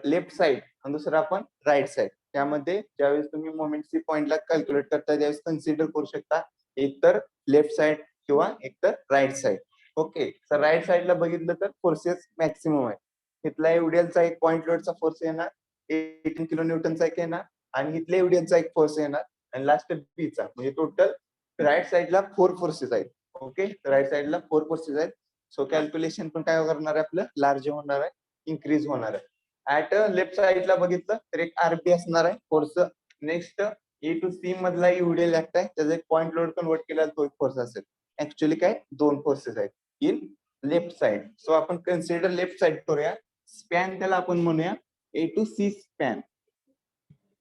लेफ्ट साइड आणि दुसरा आपण राईट साइड. त्यामध्ये ज्यावेळेस तुम्ही मोमेंट सी पॉइंटला कॅल्क्युलेट करता त्यावेळेस कन्सिडर करू शकता एक तर लेफ्ट साइड किंवा एक तर राईट साइड. ओके, तर राईट साइडला बघितलं तर फोर्सेस मॅक्सिमम आहे. इथला एवढ्याचा एक पॉइंट लोडचा फोर्स येणार, 18 किलो न्यूटनचा एक येणार आणि इथल्या एवढ्याचा एक फोर्स येणार आणि लास्ट बीचा. म्हणजे टोटल राईट साइडला 4 फोर्सेस आहेत. ओके, राईट साइडला 4 फोर्सेस आहेत. सो कॅल्क्युलेशन पण काय करणार आहे आपलं लार्ज होणार आहे, इन्क्रीज होणार आहे. ऍट लेफ्ट साइडला बघितलं तर एक आरपी असणार आहे force. Next A to C मधला यूडीएल ऍक्ट आहे, त्याचा एक पॉइंट लोड कन्वर्ट केला तो एक फोर्स असेल. ऍक्च्युअली काय 2 फोर्सेस आहेत इन लेफ्ट साइड. सो आपण कन्सिडर लेफ्ट साइड करूया. स्पॅन त्याला आपण म्हणूया A to C span.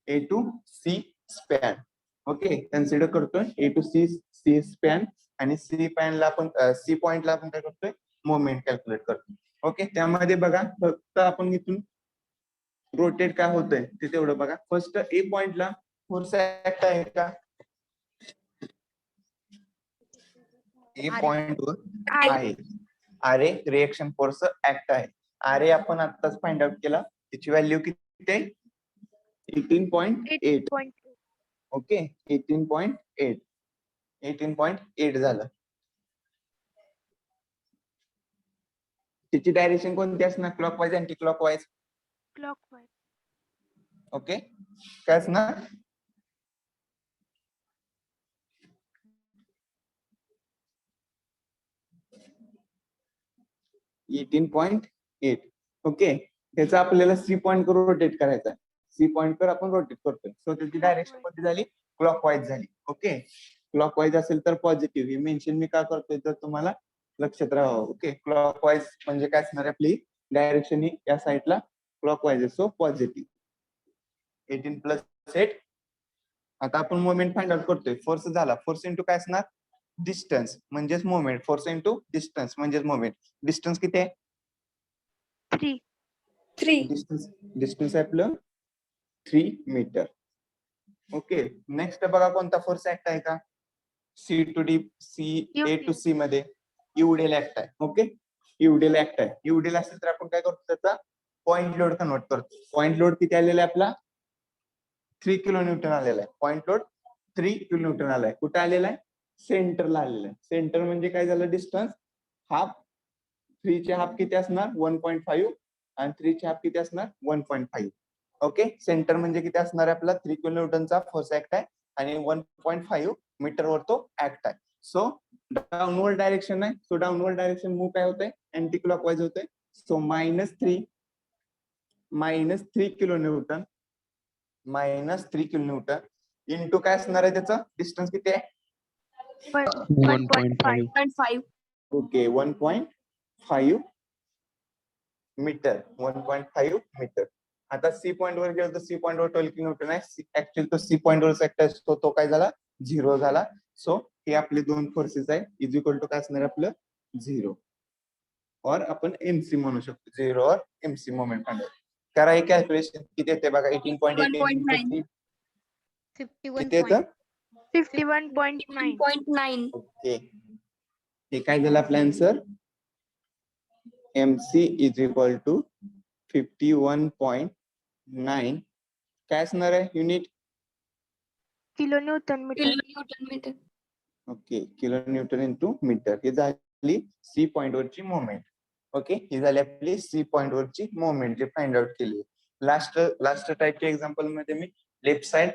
A to C span. Okay, consider करतोय ए टू सी स्पॅन आणि सी पॅनला आपण सी पॉइंटला आपण काय करतोय मोमेंट कॅल्क्युलेट करतो. ओके, त्यामध्ये बघा फक्त आपण इथून रोटेट काय होतंय ते तेवढं बघा. फर्स्ट ए पॉइंटला फोर्स ऍक्ट आहे का? ए पॉइंट वर आहे आरए रिएक्शन फोर्स ऍक्ट आहे. आरए आपण आताच फाइंड आउट केला, त्याची व्हॅल्यू किती आहे 18.8. 8.2. ओके, 18.8 झालं. त्याची डायरेक्शन कोणती असणार? Clockwise anti clockwise? Clockwise. Okay, काय असणार? ओके, त्याचा आपल्याला सी पॉइंट वर रोटेट करायचा आहे. सी पॉइंट वर आपण रोटेट करतोय. सो त्याची डायरेक्शन कोणती झाली? क्लॉकवाईज झाली. ओके, क्लॉकवाईज असेल तर पॉझिटिव्ह. हे मेन्शन मी का करतोय तर तुम्हाला लक्षात राहावं. ओके, क्लॉकवाईज म्हणजे काय असणार आपली डायरेक्शन ही या साईडला क्लॉकवाईज आहे. So positive. 18 + 8. आता आपण मोमेंट फाइंड आउट करतोय. फोर्स झाला, फोर्स इंटू काय असणार? डिस्टन्स म्हणजेच मोमेंट. फोर्स इंटू डिस्टन्स म्हणजेच मोमेंट. डिस्टन्स किती आहे? 3. डिस्टन्स आहे आपलं 3 मीटर. ओके, नेक्स्ट बघा कोणता फोर्स ऍक्ट आहे का? C to D A to C मध्ये यूडीएल ऍक्ट आहे. ओके, यूडीएल ऍक्ट आहे. यूडीएल असेल तर आपण काय करतो त्याचा पॉइंट लोड कन्वर्ट करतो. पॉइंट लोड किती आलेला आहे आपला? 3 किलो न्यूटन आलेला आहे. पॉइंट लोड 3 किलो न्यूटन आलाय. कुठे आलेला आहे? सेंटरला आलेला आहे. सेंटर म्हणजे काय झालं? Distance half. 3 चे हाफ किती असणार? 1.5 आणि 3 चे हाफ किती असणार? 1.5. ओके, सेंटर म्हणजे किती असणार आहे आपला? 3 किलो न्यूटनचा फोर्स ऍक्ट आहे आणि 1.5 मीटर वर तो ऍक्ट आहे. सो डाऊनवर्ड डायरेक्शन आहे. सो डाऊनवर्ड डायरेक्शन मूव काय होतंय? अँटी क्लॉकवाईज होतंय. सो -3 किलो न्यूटन इंटू काय असणार आहे त्याचं डिस्टन्स किती आहे? 1.5. Okay, 1.5 metre. 1.5 मीटर. आता सी पॉइंट वर गेलो तर सी पॉइंट वर 12 किलो न्यूटन आहे. ऍक्च्युअली तो सी पॉइंट वर ऍक्ट असतो तो काय झाला? 0 झाला. सो हे आपले दोन फोर्सेस आहे इज इक्वल टू काय असणार आपलं 0 और आपण एमसी म्हणू शकतो. 0 और एमसी मोमेंट फाइंड आउट करा. हे कॅल्क्युलेशन किती येते बघा? 18.8 किती येतं? 51.9. ओके, हे काय झालं आपला answer? MC is equal to 51.9. काय असणार आहे unit? Kilo newton metre. Okay, kilo newton into metre. ही झाली सी पॉइंट वरची मोमेंट. ओके, ही झाली आपली सी पॉइंट वरची मोमेंट जी फाइंड आउट केली. लास्ट टाइपच्या एक्झाम्पल मध्ये मी लेफ्ट साइड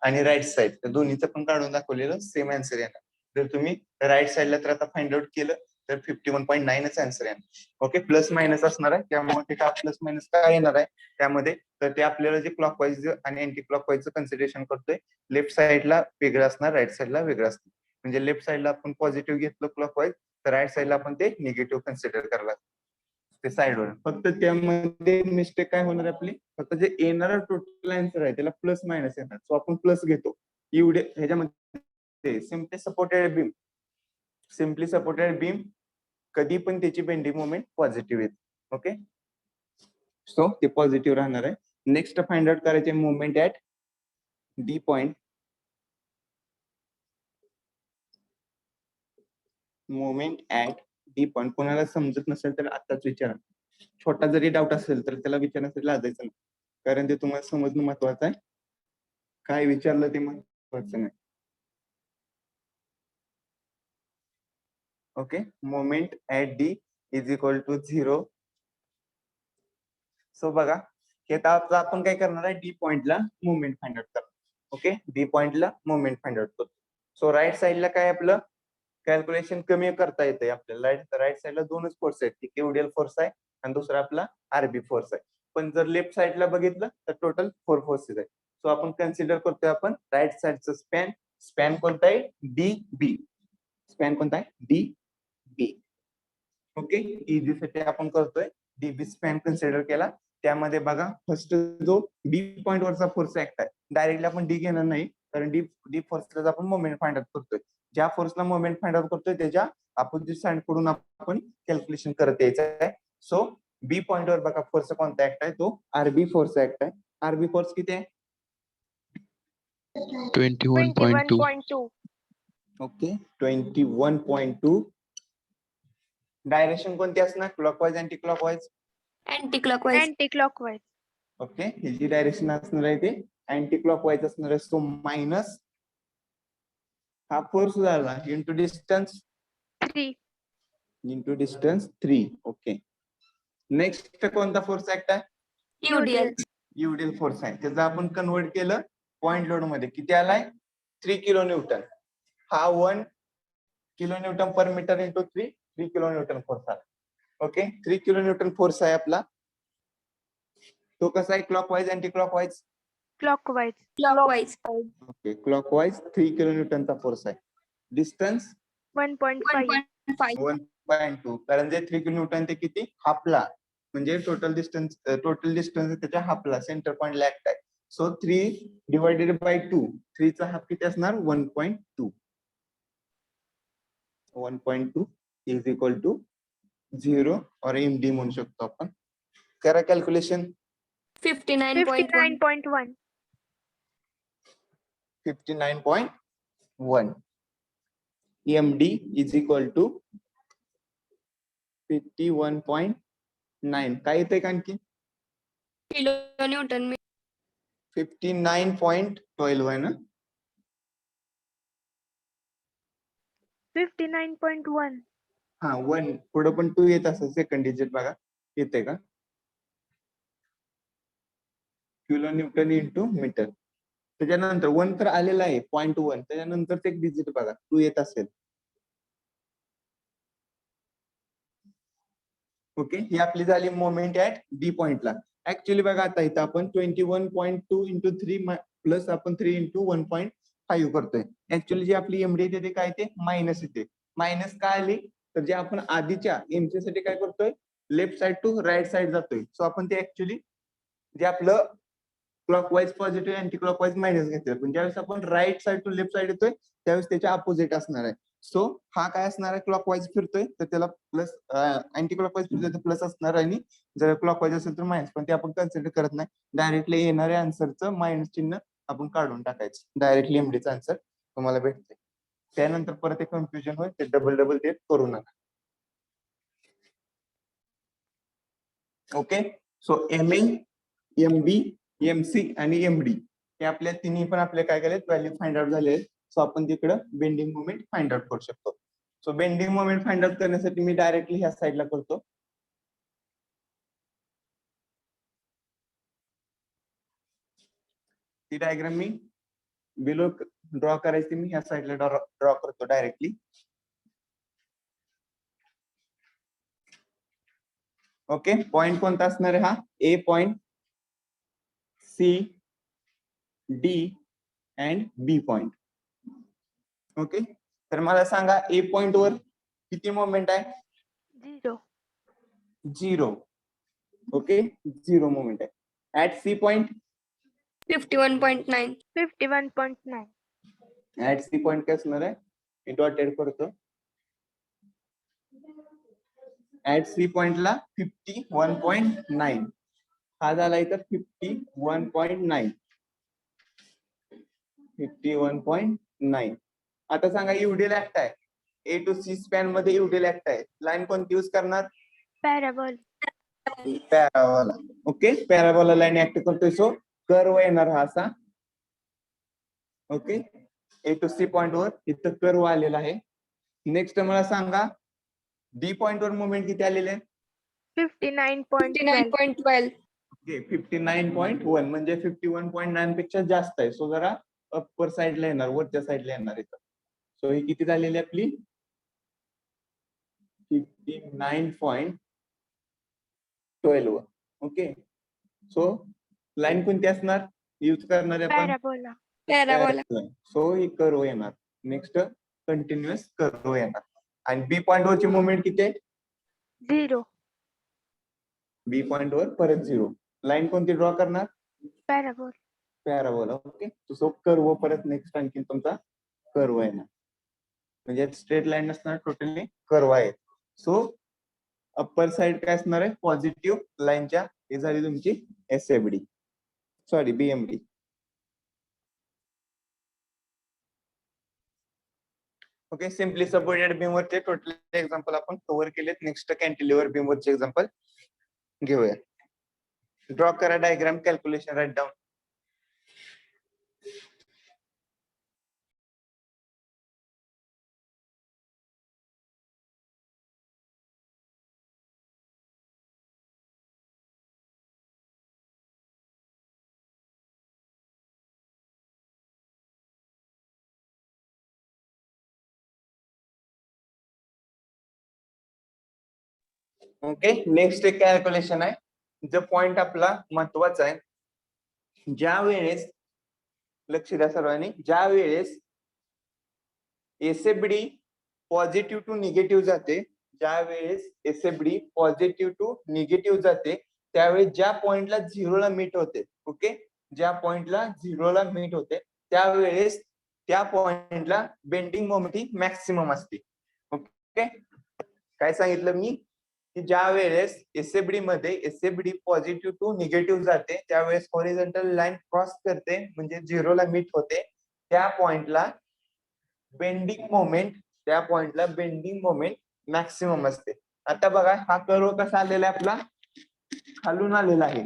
आणि राईट साइड दोन्हीचं पण काढून दाखवलेलं सेम आन्सर येणार. जर तुम्ही राईट साइडला तर आता फाइंड आउट केलं तर 51.9च आन्सर येणार. ओके, प्लस मायनस असणार आहे. त्यामुळे ते का प्लस मायनस काय येणार आहे त्यामध्ये तर ते आपल्याला जे क्लॉकवाईज आणि अँटी क्लॉकवाईजचं कन्सिडरेशन करतोय. लेफ्ट साइडला वेगळं असणार, राईट साइडला वेगळं असणार. म्हणजे लेफ्ट साइडला आपण पॉझिटिव्ह घेतलं क्लॉकवाईज तर राईट साइडला आपण ते निगेटिव्ह कन्सिडर करायला. ते साईडवर फक्त त्यामध्ये मिस्टेक काय होणार आपली फक्त जे येणारा टोटल आन्सर आहे त्याला प्लस मायनस येणार सो आपण प्लस घेतो एवढे ह्याच्यामध्ये सिम्पली सपोर्टेड बीम कधी पण त्याची बेंडिंग मोमेंट पॉझिटिव्ह येते. ओके सो ते पॉझिटिव्ह राहणार आहे. नेक्स्ट फाइंड आउट करायचे moment at D point. Moment at D point कोणाला समजत नसेल तर आताच विचारा. छोटा जरी डाऊट असेल तर त्याला विचारण्यासाठी लाजायचं नाही कारण ते तुम्हाला समजणं महत्वाचं आहे. काय विचारलं ते महत्वाचं नाही. Okay moment at D is equal to 0. So बघा की आता आपण काय करणार आहे डी पॉइंटला मोमेंट फाइंड आउट करणार. ओके डी पॉइंटला मोमेंट फाइंड आउट करतो. सो राईट साइडला काय आपलं कॅल्क्युलेशन कमी करता येते आपल्याला. राईट साइडला दोनच फोर्स आहेत की केवडियल फोर्स आहे आणि दुसरा आपला आरबी फोर्स आहे. पण जर लेफ्ट साइडला बघितलं तर टोटल 4 फोर्सेस आहेत. सो आपण कन्सिडर करतोय आपण राईट साइडचं स्पॅन कोणता आहे डी बी. स्पॅन कोणता आहे डी बी. ओके इझी साठी आपण करतोय डीबी स्पॅन कन्सिडर केला. त्यामध्ये बघा फर्स्ट जो डी पॉइंट वरचा फोर्स ऍक्ट आहे डायरेक्टली आपण डी घेणार नाही कारण डी फोर्सला आपण मोमेंट फाइंड आउट करतोय. ज्या फोर्सला मोमेंट फाइंड आउट करतोय त्याच्या अपोजिट साइड कडून आपण कॅल्क्युलेशन करत यायचं आहे. सो बी पॉइंट वर बघा फोर्स कोणता ऍक्ट आहे तो आरबी फोर्स ऍक्ट आहे. आरबी फोर्स किती आहे 21.2. 21.2. ओके 21.2. डायरेक्शन कोणती असणार clockwise anti clockwise. Anti clockwise. Okay ही जी डायरेक्शन असणार आहे ते अँटी क्लॉकवाईज असणार आहे. सो मायनस हा फोर्स झाला इंटू डिस्टन्स 3. ओके नेक्स्ट कोणता फोर्स ऍक्ट आहे युडियल फोर्स आहे. त्याचं आपण कन्वर्ट केलं पॉइंट लोड मध्ये किती आलाय 3 किलो न्यूटन. हा 1 kilo newton per metre into 3 kilo newton force आला. ओके 3 किलो न्यूटन फोर्स आहे आपला. तो कसा आहे clockwise anti clockwise clockwise. Okay clockwise 3 kilo न्यूटनचा फोर्स आहे. डिस्टन्स 1.5. 1.2 कारण जे 3 किलो न्यूटन ते किती हाफला म्हणजे टोटल डिस्टन्स त्याच्या हाफला सेंटर पॉइंट ऍक्ट आहे. सो 3 डिवायडेड बाय 2 3 चा हाफ किती असणार 1.2. 1.2 इज इक्वल टू 0 और एमडी म्हणू शकतो आपण. करा calculation 59.1. 59.1 MD is equal to 51.9. काय येते आणखी किलो न्यूटन 59.12 आहे ना 59.1. हा 1 पुढे पण 2 येत असेल सेकंड डिजिट बघा येते का किलो न्यूटन इंटू मीटर. त्याच्यानंतर 1 तर आलेला आहे 0.1 त्याच्यानंतर एक डिजिट बघा 2 येत असेल. ओके ही आपली झाली मोमेंट ऍट डी पॉइंटला. ऍक्च्युली बघा आता इथं आपण 21.2 इंटू 3 प्लस आपण 3 इंटू 1.5 करतोय. ऍक्च्युली जी आपली एमडी येते ते काय ते मायनस येते. मायनस काय आली तर जे आपण आधीच्या एमसी साठी काय करतोय left side to right side जातोय. सो आपण ते ऍक्च्युली जे आपलं clockwise positive anti clockwise minus घेतोय पण ज्यावेळेस आपण right side to left side येतोय त्यावेळेस त्याच्या अपोजिट असणार आहे. सो हा काय असणार आहे क्लॉकवाईज फिरतोय तर त्याला प्लस अँटी क्लॉकवाईज फिरतोय तर प्लस असणार आणि जर क्लॉकवाईज असेल तर मायनस पण ते आपण कन्सिडर करत नाही. डायरेक्टली येणाऱ्या आन्सरचं मायनस चिन्ह आपण काढून टाकायचं डायरेक्टली एमडीचं आन्सर तुम्हाला भेटते. त्यानंतर परत एक कन्फ्युजन होईल ते डबल ते करू नका. Okay so M A MB MC आणि एमडी हे आपल्या तिन्ही पण आपले काय केले व्हॅल्यू फाइंड आउट झाले. सो आपण तिकडं बेंडिंग मोमेंट फाइंड आउट करू शकतो. So bending moment find out करण्यासाठी मी डायरेक्टली ह्या साईडला करतो. ती डायग्राम मी बिलो ड्रॉ करायची मी ह्या साईडला ड्रॉ करतो डायरेक्टली. ओके पॉइंट कोणता असणार आहे हा A point C D and B point. Okay तर मला सांगा ए पॉइंट वर किती मोमेंट आहे 0. 0. ओके, 0 मोमेंट आहे. At C point 51.9. 51.9. At C point काय असणार आहे? मी डॉटेड करतो. ऍट सी पॉइंटला 51.9. हा झाला इथं 51.9. 51.9. आता सांगा युडियल ऍक्ट आहे. ए टू सी स्पॅन मध्ये युडियल ऍक्ट आहे. लाईन कोणती यूज करणार? Parabol. Parabola. Okay, parabola line act करतोय. सो कर्व येणार हा असा. Okay, A to C point वर इथं कर्व आलेला आहे. नेक्स्ट मला सांगा डी पॉइंट वर मुवमेंट किती आलेले आहे? 59.12. 59.12. ओके, 59.1 म्हणजे 51.9 पेक्षा जास्त आहे. सो जरा अप्पर साइडला येणार, वरच्या साइडला येणार इथं. सो ही किती झालेली आहे आपली? 59.12. ओके, सो लाईन कोणती असणार? यूज करणार आहे आपण Parabola. Parabola. सो ही कर्व येणार. नेक्स्ट कंटिन्युअस कर्व येणार. आणि बी पॉइंट वरची मुवमेंट किती आहे? 0. बी पॉइंट वर परत 0. लाईन कोणती ड्रॉ करणार? Parabol. Parabola. Okay, so curve परत नेक्स्ट आणखी तुमचा कर्व येणार. म्हणजे स्ट्रेट लाईन नसणार, टोटली कर्व आहे. सो अप्पर साइड काय असणार आहे? पॉझिटिव्ह लाईनच्या. ही झाली तुमची SFD, sorry BMD. Okay, simply supported beam वरचे टोटल एक्झाम्पल आपण कव्हर केलेत. नेक्स्ट कॅन्टिलिव्हर बीम वरचे एक्झाम्पल घेऊया. ड्रॉ करा diagram, calculation right down. Okay, next एक कॅल्क्युलेशन आहे. जो पॉइंट आपला महत्वाचा आहे. ज्या वेळेस, लक्ष द्या सर्वांनी, ज्या वेळेस एसएफडी पॉझिटिव्ह टू निगेटिव्ह जाते, ज्या वेळेस एसएफडी पॉझिटिव्ह टू निगेटिव्ह जाते, त्यावेळेस ज्या पॉइंटला 0ला मीट होते, ओके, ज्या पॉइंटला 0ला मीट होते त्यावेळेस त्या पॉइंटला बेंडिंग मोमेंट ही मॅक्सिमम असते. ओके, काय सांगितलं मी? की ज्या वेळेस एसएफडी मध्ये एसएफडी पॉझिटिव्ह टू निगेटिव्ह जाते त्यावेळेस हॉरिझॉन्टल लाईन क्रॉस करते, म्हणजे 0ला मीट होते, त्या पॉइंटला बेंडिंग मोमेंट मॅक्सिमम असते. आता बघा हा कर्व कसा आलेला आहे आपला? खालून आलेला आहे.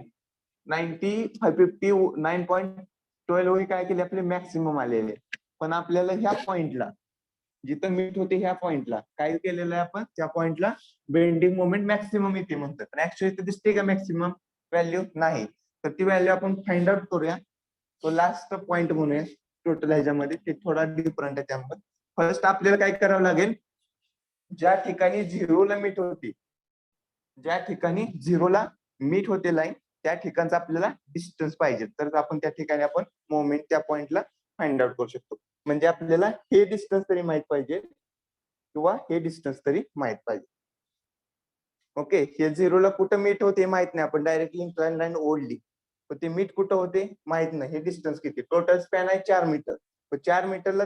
59.12 काय केले आपले? मॅक्सिमम आलेले. पण आपल्याला ह्या पॉइंटला, जिथं मीट होते ह्या पॉइंटला काय केलेलं आहे आपण? त्या पॉइंटला बेंडिंग मोमेंट मॅक्सिमम येते म्हणतात. पण ऍक्च्युअली ते दिसते का मॅक्सिमम व्हॅल्यू? नाही. तर ती व्हॅल्यू आपण फाइंड आउट करूया. तो लास्ट पॉइंट म्हणूया टोटल ह्याच्यामध्ये, ते थोडा डिफरंट आहे. त्यामुळे फर्स्ट आपल्याला काय करावं लागेल? ज्या ठिकाणी 0ला मीट होती, ज्या ठिकाणी 0ला मीट होते लाईन, त्या ठिकाणचा आपल्याला डिस्टन्स पाहिजे. तर आपण त्या ठिकाणी आपण मोमेंट त्या पॉइंटला फाइंड आउट करू शकतो. म्हणजे आपल्याला हे डिस्टन्स तरी माहित पाहिजे किंवा हे डिस्टन्स तरी माहित पाहिजे. ओके, हे 0ला कुठं मीट होते माहित नाही, आपण डायरेक्टली इन्क्लाइन लाईन ओढली, पण ते मीट कुठं होते माहित नाही. हे डिस्टन्स किती? टोटल स्पॅन आहे 4 मीटर. 4 मीटरला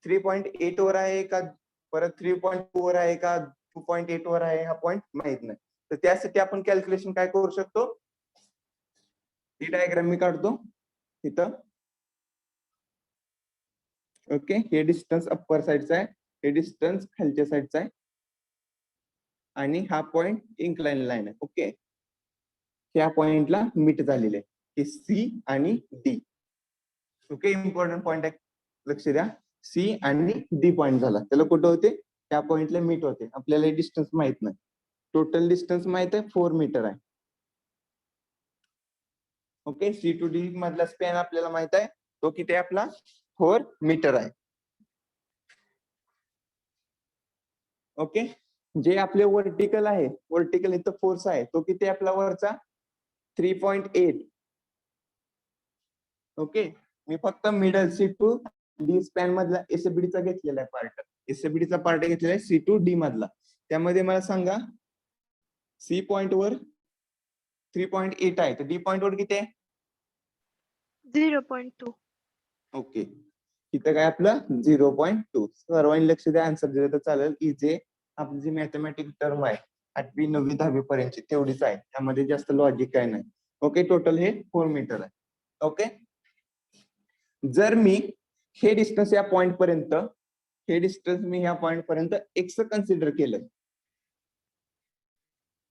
3.8 वर आहे का, परत 3.2 वर आहे का, 2.8 वर आहे, हा पॉइंट माहित नाही. तर त्यासाठी आपण कॅल्क्युलेशन काय करू शकतो? ही डायग्राम मी काढतो इथं. ओके, हे डिस्टन्स अप्पर साइडचा आहे, हे डिस्टन्स खालच्या साइडचा आहे, आणि हा पॉइंट इन्क्लाइन लाईन आहे. ओके, त्या पॉइंटला मीट झालेले आहे सी आणि डी. ओके, इम्पॉर्टंट पॉइंट आहे, लक्ष द्या. सी आणि डी पॉइंट झाला, त्याला कुठं होते? त्या पॉइंटला मीट होते. आपल्याला डिस्टन्स माहित नाही. टोटल डिस्टन्स माहित आहे 4 मीटर आहे. ओके, सी टू डी मधला स्पॅन आपल्याला माहित आहे, तो किती आहे आपला? 4 मीटर आहे. ओके, जे आपले वर्टिकल आहे, वर्टिकल इथं फोर्स आहे, तो किती आपला वरचा? 3.8. ओके, मी फक्त middle C to D span मधला एसएफडीचा घेतलेला आहे पार्ट. एसएफडीचा पार्ट घेतलेला आहे सी टू डी मधला. त्यामध्ये मला सांगा सी पॉइंट वर 3.8 आहे, तर डी पॉइंट वर किती आहे? 0.2. ओके, इथं काय आपलं 0.2. सर्वांनी लक्ष द्या, आन्सर दिलं तर चालेल. इजे आपली जी मॅथमॅटिक टर्म आहे 8वी 9वी 10वी पर्यंतची तेवढीच आहे, त्यामध्ये जास्त लॉजिक काय नाही. ओके, टोटल हे 4 मीटर आहे. ओके, जर मी हे डिस्टन्स या पॉइंट पर्यंत, हे डिस्टन्स मी या पॉइंट पर्यंत एक्स कन्सिडर केलं.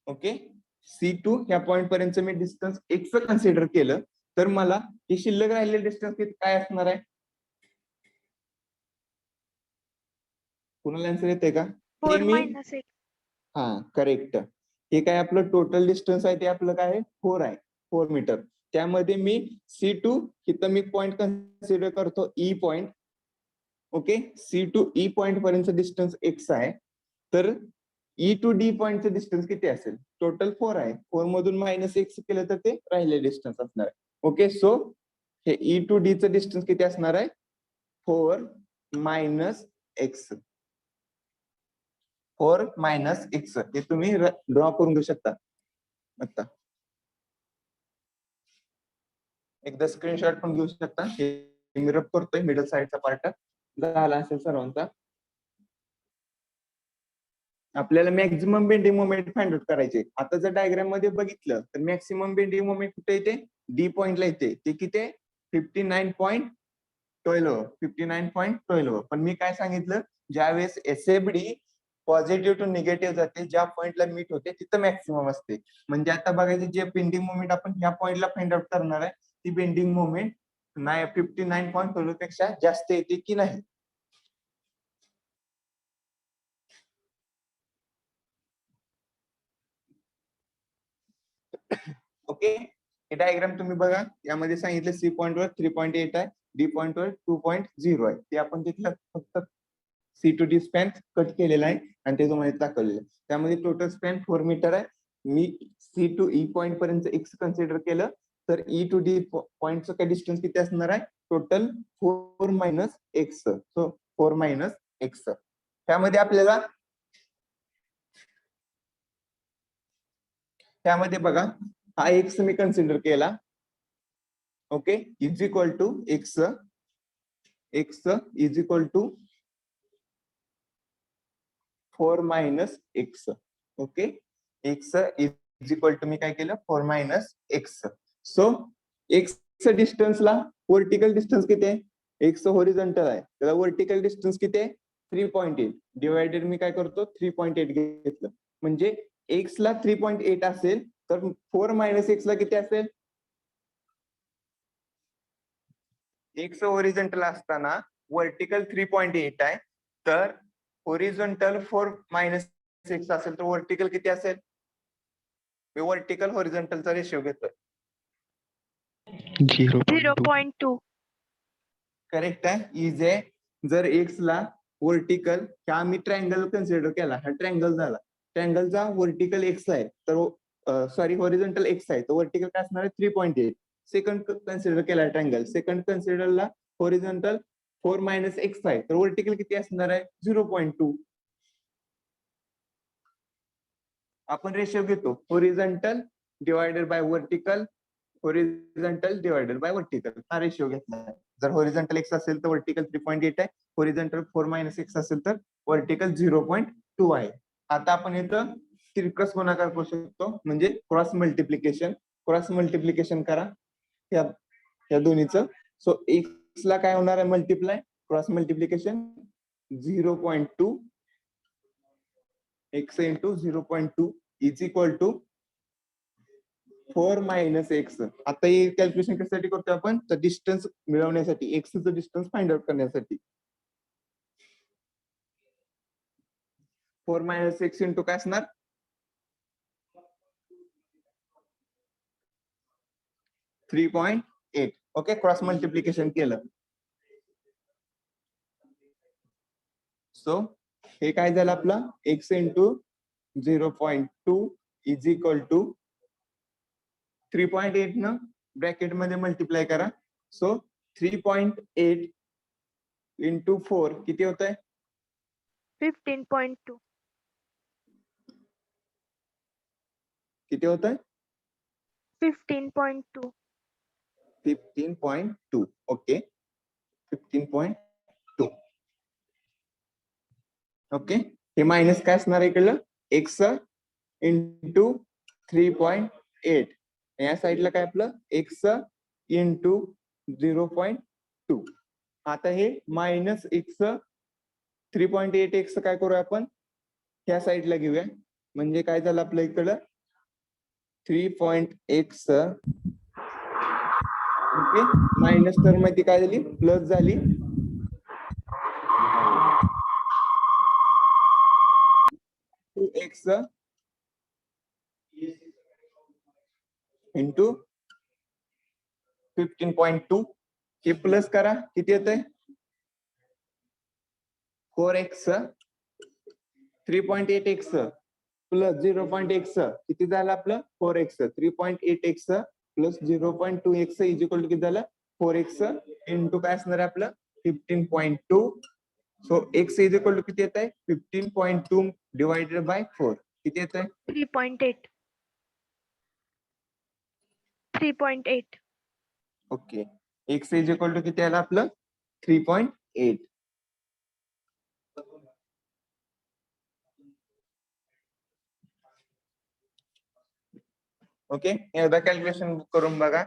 ओके, C2 या पॉइंट पर्यंत मी डिस्टन्स एक्स कन्सिडर केलं, तर मला हे शिल्लक राहिलेले डिस्टन्स काय असणार आहे? कुणाला आन्सर येते का? 4 हे मी minus 8. हा करेक्ट. हे काय आपलं टोटल डिस्टन्स आहे ते आपलं काय आहे? 4 आहे, 4 मीटर. त्यामध्ये मी C2 इथं मी पॉइंट कन्सिडर करतो E point. Okay, C2 E point पर्यंत डिस्टन्स एक्स आहे, तर ई टू डी पॉइंटचं डिस्टन्स किती असेल? टोटल 4 आहे, 4 मधून मायनस एक्स केलं तर ते राहिले डिस्टन्स असणार आहे. ओके, सो हे ई टू डी चं डिस्टन्स किती असणार आहे? 4 मायनस एक्स. 4 मायनस एक्स हे तुम्ही ड्रॉ करून घेऊ शकता. आता एकदा स्क्रीनशॉट पण घेऊ शकता. हे मी रब करतोय, मिडल साइडचा पार्ट झाला असेल सर्वांचा. आपल्याला maximum bending moment find out करायचे. आता जर डायग्राम मध्ये बघितलं तर मॅक्सिमम बेंडिंग मोमेंट कुठे येते? डी पॉइंटला येते. ते किती आहे? 59.12. 59.12. पण मी काय सांगितलं, ज्यावेळेस एसएफडी पॉझिटिव्ह टू निगेटिव्ह जाते, ज्या पॉइंटला मीट होते तिथं मॅक्सिमम असते. म्हणजे आता बघायचं, जे बेंडिंग मोमेंट आपण ह्या पॉइंटला फाइंड आउट करणार आहे, ती बेंडिंग मोमेंट 59.12 पेक्षा जास्त येते की नाही. ओके, हे डायग्राम तुम्ही बघा. यामध्ये सांगितलं सी पॉइंट वर 3.8 आहे, डी पॉइंट वर 2.0 आहे. ते आपण तिथलं फक्त C to D span cut केलेला आहे आणि ते तुम्हाला दाखवलेलं आहे. त्यामध्ये टोटल स्पॅन 4 मीटर आहे. मी सी टू ई पॉइंट पर्यंत एक्स कन्सिडर केलं, तर ई टू डी पॉइंटचं काय डिस्टन्स किती असणार आहे? Total 4 minus X. So 4 minus X. त्यामध्ये आपल्याला त्यामध्ये बघा, हा एक्स मी कन्सिडर केला. Okay, is equal to X. X is equal to 4 minus X. Okay, X is equal to मी काय केलं? 4 मायनस एक्स. सो एक्स डिस्टन्सला वर्टिकल डिस्टन्स किती आहे? एक्स होरिझॉन्टल आहे, त्याला वर्टिकल डिस्टन्स किती आहे? 3.8. डिवायडेड मी काय करतो? 3.8 घेतलं. म्हणजे एक्स ला 3.8 असेल, तर 4 मायनस एक्स ला किती असेल? एक्स होरिझॉन्टल असताना वर्टिकल 3.8 आहे, तर होरिझॉन्टल 4 मायनस एक्स असेल, तर वर्टिकल किती असेल? मी वर्टिकल होरिझॉन्टलचा रेशिओ घेतोय. 0.2. करेक्ट आहे, इज आहे. जर एक्स ला वर्टिकल, ह्या मी ट्रायंगल कन्सिडर केला, हा ट्रायंगल झाला. ट्रायंगलचा वर्टिकल एक्स आहे, तर सॉरी होरिझॉन्टल एक्स आहे, तर वर्टिकल काय असणार आहे? 3.8. सेकंड कन्सिडर केला ट्रायंगल, सेकंड कन्सिडरला होरिझॉन्टल 4 मायनस एक्स आहे, तर वर्टिकल किती असणार आहे? 0.2. आपण रेशिओ घेतो horizontal divided by vertical, horizontal divided by vertical, हा रेशिओ घेतला आहे. जर होरिझॉन्टल एक्स असेल तर वर्टिकल 3.8 आहे, होरिझॉन्टल 4 मायनस एक्स असेल तर वर्टिकल 0.2 आहे. आता आपण इथं तिरकस गुणाकार करू शकतो, म्हणजे क्रॉस मल्टिप्लिकेशन. क्रॉस मल्टिप्लिकेशन करा या दोन्हीचं. सो एक्स ला काय होणार आहे? Multiply, cross multiplication 0.2 X into 0.2 is equal to 4 minus X. आता हे कॅल्क्युलेशन कशासाठी करतो आपण? तर डिस्टन्स मिळवण्यासाठी, एक्सचं डिस्टन्स फाइंड आउट करण्यासाठी. 4 मायनस एक्स इंटू काय असणार? 3.8. ओके, क्रॉस मल्टिप्लिकेशन केलं. सो हे काय झालं आपलं? X into 0.2 is equal to 3.8 न ब्रॅकेट मध्ये मल्टिप्लाय करा. सो 3.8 इंटू 4 किती होत आहे? 15.2. किती होत आहे 15.2. 15.2. ओके 15.2. ओके हे मायनस काय असणार आहे इकडलं एक्स इंटू 3.8. या साईडला काय आपलं एक्स इंटू 0.2. आता हे मायनस एक्स 3.8 एक्स काय करूया आपण ह्या साईडला घेऊया म्हणजे काय झालं आपलं इकडं 3.x ओके मायनस टर्म मध्ये काय झाली प्लस झाली 2x इंटू 15.2 हे प्लस करा किती येतंय 4x 3.8x प्लस 0.x किती झालं आपलं 4x 3.8x plus 0.2x is equal to किती झालं 4x इंटू काय असणार आहे आपलं 15.2. So x is equal to किती येत आहे 15.2 डिवाइडेड बाय 4 किती येत आहे 3.8. 3.8. Okay x is equal to किती आलं आपलं 3.8. ओके एकदा कॅल्क्युलेशन करून बघा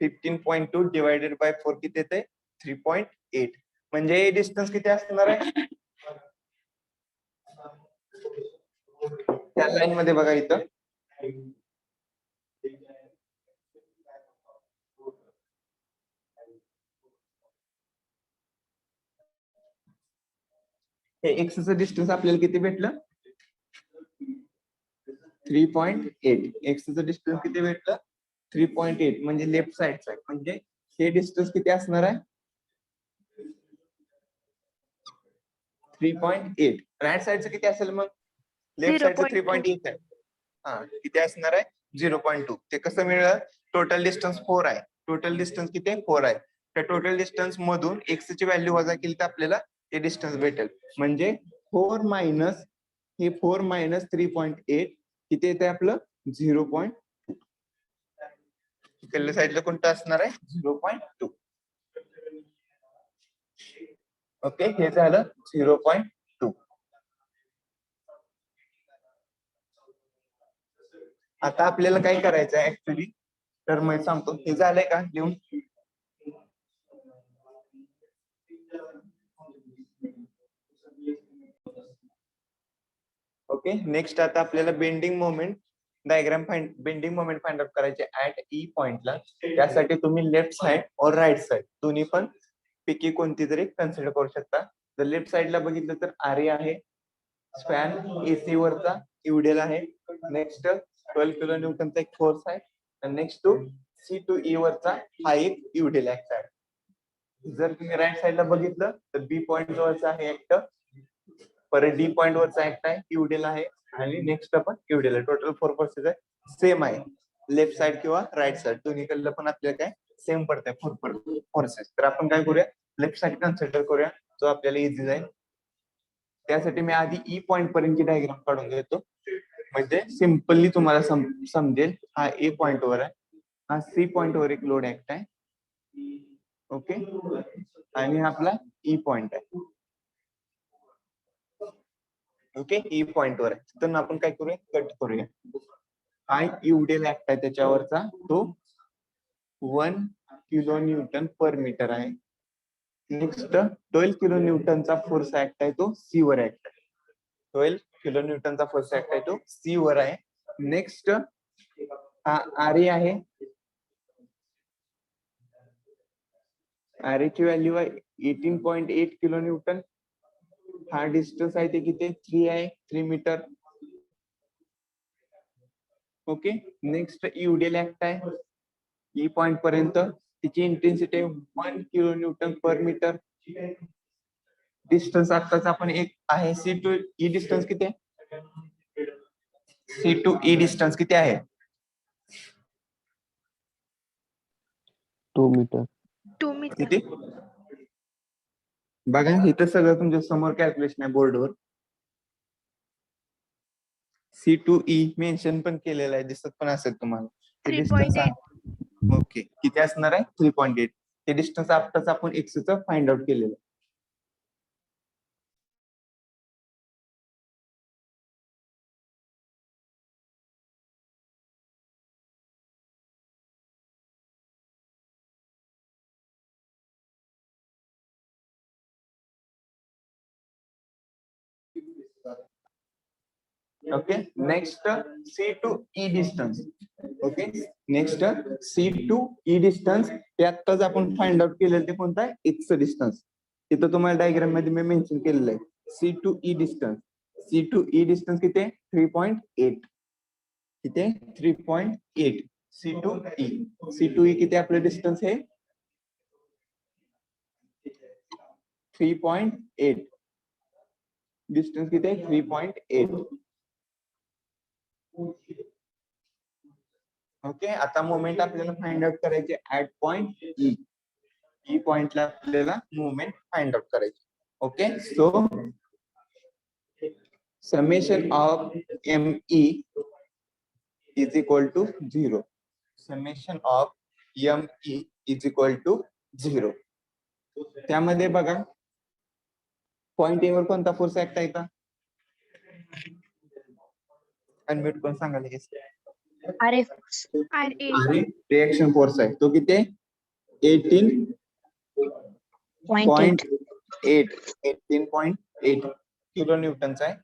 15.2 डिवाइडेड बाय 4 किती येते 3.8 म्हणजे डिस्टन्स किती असणार आहे त्या लाईन मध्ये बघा इथं हे एक्सचं डिस्टन्स आपल्याला किती भेटलं 3.8 एक्सचं डिस्टन्स किती भेटलं 3.8 म्हणजे लेफ्ट साइडचं आहे म्हणजे हे डिस्टन्स किती असणार आहे 3.8 राईट साइडचं किती असेल मग लेफ्ट साइडचं 3.8 आहे हा किती असणार आहे 0.2 ते कसं मिळलं टोटल डिस्टन्स 4 आहे टोटल डिस्टन्स किती आहे 4 आहे त्या टोटल डिस्टन्स मधून एक्स ची व्हॅल्यू वजा केली तर आपल्याला ते डिस्टन्स भेटेल म्हणजे 4 मायनस हे 4 मायनस 3.8 किती येते आपलं 0.2 इकडल्या साईडला कोणतं असणार आहे 0.2 ओके हे झालं 0.2. आता आपल्याला काय करायचं आहे ऍक्च्युली तर मी सांगतो हे झालंय का लिहून ओके नेक्स्ट आता आपल्याला bending moment diagram bending moment find out करायचे ऍट ई पॉइंटला त्यासाठी तुम्ही लेफ्ट साइड और राईट साइड दोन्ही पण पैकी कोणती तरी कन्सिडर करू शकता जर लेफ्ट साइडला बघितलं तर आरे आहे स्पॅन एसी वरचा युडेल आहे नेक्स्ट 12 किलो न्यूटनचा एक फोर्स आहे next to C to E वरचा हा एक युडेल ऍक्ट आहे जर तुम्ही राईट साइडला बघितलं तर बी पॉइंट वरचा आहे ऍक्ट परत डी पॉइंट वरचा ऍक्ट आहे युडेल आहे आणि नेक्स्ट पण युडेल आहे टोटल 4 फोर्सेस आहे सेम आहे लेफ्ट साइड किंवा राईट साइड दोन्हीकडलं पण आपल्याला काय सेम पडतंय 4 फोर्सेस तर आपण काय करूया लेफ्ट साइड कन्सिडर करूया जो आपल्याला इझी जाईल त्यासाठी मी आधी ई पॉइंट पर्यंतची डायग्राम काढून घेतो म्हणजे सिंपली तुम्हाला समजेल हा ए पॉइंट वर आहे हा सी पॉइंट वर एक लोड ऍक्ट आहे ओके आणि हा आपला ई पॉइंट आहे ओके ई पॉइंट वर आहे तर आपण काय करूया कट करूया हा युडेल ऍक्ट आहे त्याच्यावरचा तो 1 किलो न्यूटन पर मीटर आहे नेक्स्ट 12 किलो न्यूटनचा फोर्स ऍक्ट आहे तो सी वर ऍक्ट आहे 12 किलो न्यूटनचा फोर्स ऍक्ट आहे तो सी वर आहे नेक्स्ट हा आर आहे आर ची व्हॅल्यू आहे 18.8 किलो न्यूटन हा डिस्टन्स आहे ते किती 3 आहे 3 मीटर ओके नेक्स्ट युडेल ऍक्ट आहे ई पॉइंट पर्यंत तिची intensity 1 kilo newton per metre distance आताच आपण एक आहे सी टू ई डिस्टन्स किती आहे सी टू ई डिस्टन्स किती आहे 2 मीटर 2 मीटर. किती बघा इथं सगळं तुमच्या समोर कॅल्क्युलेशन आहे बोर्डवर C2E मेन्शन पण केलेलं आहे, दिसत पण असेल तुम्हाला. ते 3.8. डिस्टन्स ओके किती असणार आहे 3.8. ते डिस्टन्स आताच आपण x च फाइंड आउट केलेलं. Okay next C2E distance. Okay next C2E distance ते आत्ताच आपण फाइंड आउट केलेलं ते कोणतं आहे x डिस्टन्स. तिथं तुम्हाला डायग्राम मध्ये मी मेन्शन केलेलं आहे C2E डिस्टन्स. C2E डिस्टन्स किती आहे 3.8. किती आहे 3.8 C2E. C2E किती आपलं डिस्टन्स आहे 3.8. डिस्टन्स किती आहे 3.8. ओके आता मोमेंट आपल्याला फाइंड आउट करायचे ऍट पॉइंट ई पॉइंटला आपल्याला मोमेंट फाइंड आउट करायचे. Okay so summation of ME is equal to 0. Summation of ME is equal to 0. त्यामध्ये बघा पॉइंट ए वर कोणता फोर्स ऍक्ट आहे का अनम्यूट करून सांगा लगेच. RF RA. रिएक्शन फोर्स आहे तो किती आहे .8 18.8 किलो न्यूटनचा आहे.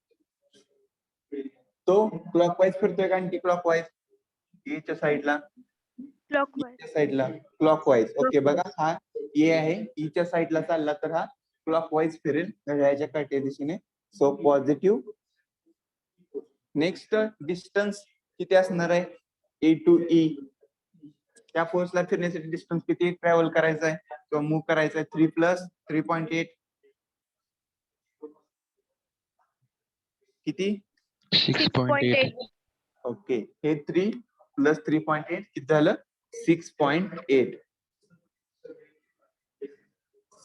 तो क्लॉकवाईज फिरतोय का अँटी क्लॉकवाईज ईच्या साईडला Clockwise. साईडला क्लॉकवाईज. ओके बघा हा ए आहे ईच्या साईडला चालला तर हा क्लॉकवाईज फिरेल घड्याळाच्या काट्या दिशेने. So positive. नेक्स्ट डिस्टन्स किती असणार आहे A to E. त्या फोर्सला फिरण्यासाठी डिस्टन्स किती ट्रॅव्हल करायचा आहे किंवा मूव्ह करायचा आहे 3 प्लस 3.8 किती 6.8. ओके हे 3 प्लस 3.8 किती झालं 6.8.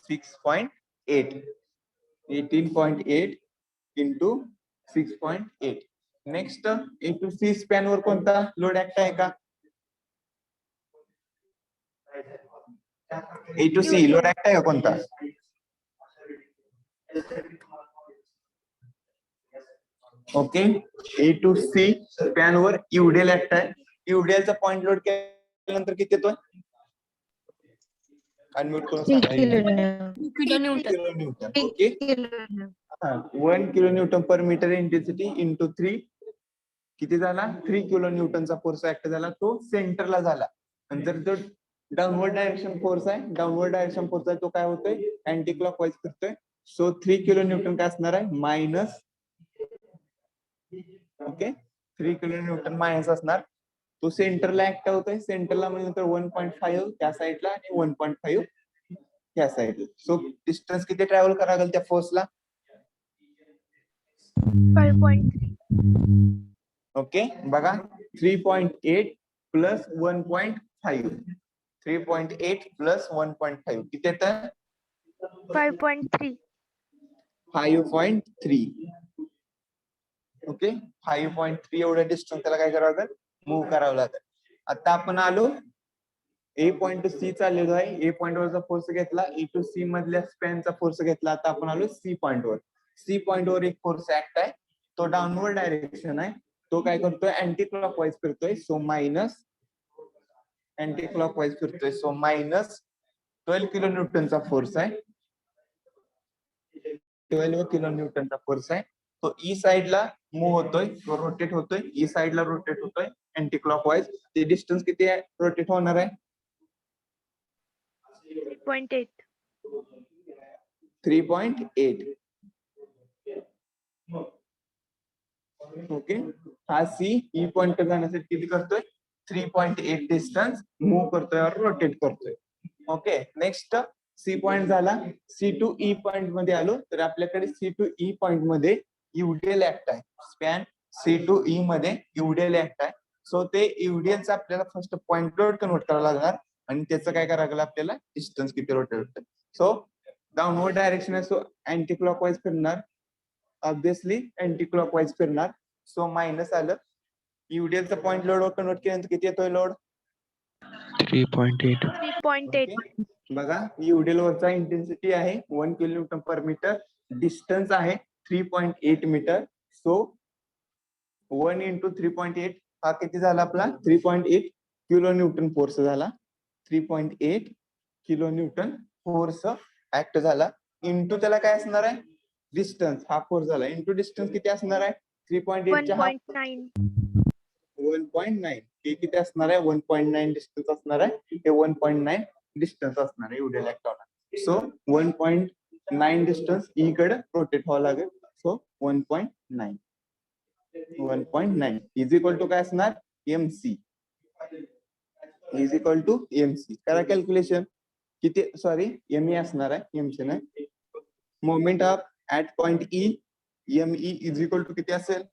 6.8 18.8 into 6.8. Next A to C span वर कोणता लोड ऍक्ट आहे का A to C load act आहे का कोणता okay A to C span वर युडिएल ऍक्ट आहे. युडिएलचा पॉइंट लोड केल्यानंतर किती येतोय अनम्यूट करून सांगा. Kilonewton. Okay 1 kilo newton per metre intensity into 3 किती झाला 3 किलो न्यूटनचा फोर्स ऍक्ट झाला. तो सेंटरला झाला. आणि जर तो डाऊनवर्ड डायरेक्शन फोर्स आहे डाऊनवर्ड डायरेक्शन फोर्स आहे तो काय होतोय अँटी क्लॉकवाईज फिरतोय. सो 3 किलो न्यूटन काय असणार आहे minus. Okay 3 kilo Newton minus असणार. तो सेंटरला ऍक्ट होतोय सेंटरला म्हणजे 1.5 त्या साईडला आणि 1.5 त्या साईडला. सो डिस्टन्स किती ट्रॅव्हल करावं लागेल त्या फोर्सला 5.3. ओके बघा 3.8 प्लस 1.5 3.8 प्लस 1.5 किती येतं 5.3. 5.3. ओके 5.3 एवढं डिस्टन्स त्याला काय करावं लागेल मूव्ह करावं लागेल. आता आपण आलो A पॉइंट टू C चाललेलो आहे. A पॉइंट वरचा फोर्स घेतला A टू C मधल्या स्पॅनचा फोर्स घेतला. आता आपण आलो C पॉइंट वर. C पॉइंट वर एक फोर्स ऍक्ट आहे तो डाऊनवर्ड डायरेक्शन आहे. तो काय करतोय अँटी क्लॉकवाईज फिरतोय. सो मायनस अँटी क्लॉकवाईज फिरतोय. सो मायनस 12 किलो न्यूटनचा फोर्स आहे. 12 किलो न्यूटनचा फोर्स आहे. तो ई साइडला मूव्ह होतोय रोटेट होतोय ई साइडला रोटेट होतोय अँटी क्लॉकवाईज. ते डिस्टन्स किती आहे रोटेट होणार आहे 3.8. 3.8. ओके हा C ई पॉइंट जाण्यासाठी किती करतोय 3.8 डिस्टन्स मूव्ह करतोय और रोटेट करतोय. ओके नेक्स्ट C पॉइंट झाला. C टू E पॉइंट मध्ये आलो तर आपल्याकडे C टू E पॉइंट मध्ये युडिएल ऍक्ट आहे. स्पॅन C टू E मध्ये युडिएल ऍक्ट आहे. सो ते युडिएलचा आपल्याला फर्स्ट पॉइंट लोड कन्वर्ट करावं लागणार आणि त्याचं काय करावं लागेल आपल्याला डिस्टन्स किती रोटेट होतं. सो डाऊनवर्ड डायरेक्शन आहे सो अँटी क्लॉकवाईज फिरणार ऑब्विसली अँटी क्लॉकवाईज फिरणार. सो मायनस आलं. युडिएलचा पॉईंट लोड कन्वर्ट केल्यानंतर किती येतोय लोड? 3.8. 3.8. बघा युडिएल वरचा इंटेन्सिटी आहे 1 किलोन्यूटन पर मीटर, डिस्टन्स आहे 3.8 मीटर. सो 1 इंटू 3.8 हा किती झाला आपला? 3.8 किलो न्यूटन फोर्स झाला. 3.8 किलो न्यूटन फोर्स ऍक्ट झाला. इंटू त्याला काय असणार आहे? डिस्टन्स हा फोर्स झाला. इंटू डिस्टन्स किती असणार आहे? 3.8 च्या 1.9. 1.9 हे किती असणार आहे? 1.9 डिस्टन्स असणार आहे. हे 1.9 डिस्टन्स असणार आहे युडिएल ऍक्ट होणार. सो 1.9 डिस्टन्स ई कडे रोटेट व्हावं लागेल. सो 1.9 इज इक्वल टू काय असणार? MC is equal to MC. करा कॅल्क्युलेशन. किती सॉरी ME असणार आहे, MC नाही. Moment of at point E ME is equal to किती असेल?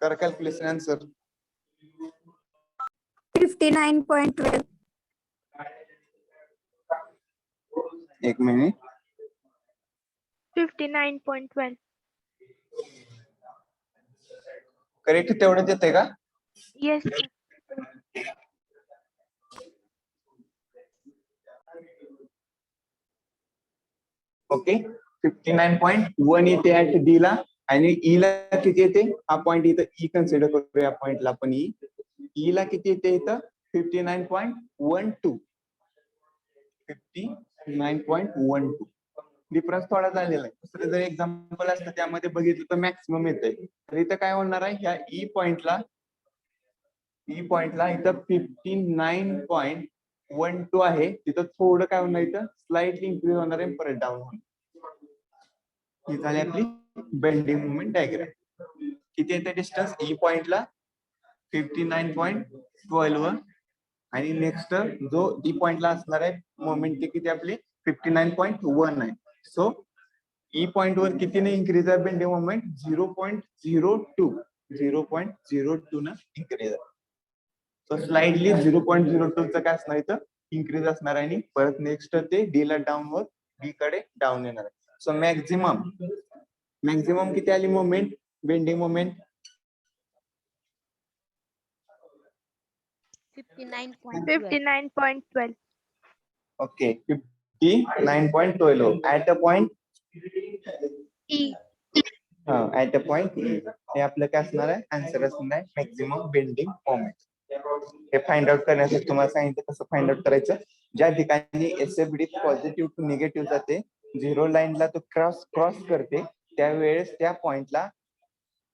करा कॅल्क्युलेशन आन्सर. 59.12. एक मिनिट. 59.12. करेक्ट तेवढंच येते का? Yes, sir. ओके 59.1 येते ऍट डी ला आणि ई ला किती येते? हा पॉइंट इथं ई कन्सिडर करूया पॉइंटला आपण ई ला किती येते इथं? 59.12. 59.12 डिफरन्स थोडा झालेला आहे. दुसरं जर एक्झाम्पल असतं त्यामध्ये बघितलं तर मॅक्सिमम येते. तर इथं काय होणार आहे? ह्या ई पॉइंटला इथं 59.12 आहे. तिथं थोडं काय होणार? इथं स्लाइटली इन्क्रीज होणार आहे, परत डाऊन होणार. ही झाली आपली बेंडिंग मुवमेंट डायग्राम. किती येते डिस्टन्स ई पॉइंटला? 59.12 आणि नेक्स्ट जो ई पॉइंटला असणार आहे मोमेंट ते किती आपली 59.1 आहे. सो ई पॉइंट वर कितीने इन्क्रीज आहे बेंडिंग मोमेंट? 0.02 न इन्क्रीज आहे. सो स्लाइडली 0.02 चं काय असणार इथं? इन्क्रीज असणार आहे आणि परत नेक्स्ट ते डी ला डाऊन वर बी कडे डाऊन येणार आहे. सो मॅक्झिमम किती आली moment? Bending moment 59.12. Okay 59.12 at a point E. At a point हे आपलं काय असणार आहे? आन्सर असणार आहे मॅक्झिमम बेंडिंग मोमेंट. हे फाइंड आउट करण्यासाठी तुम्हाला सांगितलं कसं फाइंड आउट करायचं. ज्या ठिकाणी एसएफडी पॉझिटिव्ह टू निगेटिव्ह जाते, झिरो लाईनला तो क्रॉस करते, त्यावेळेस त्या पॉइंटला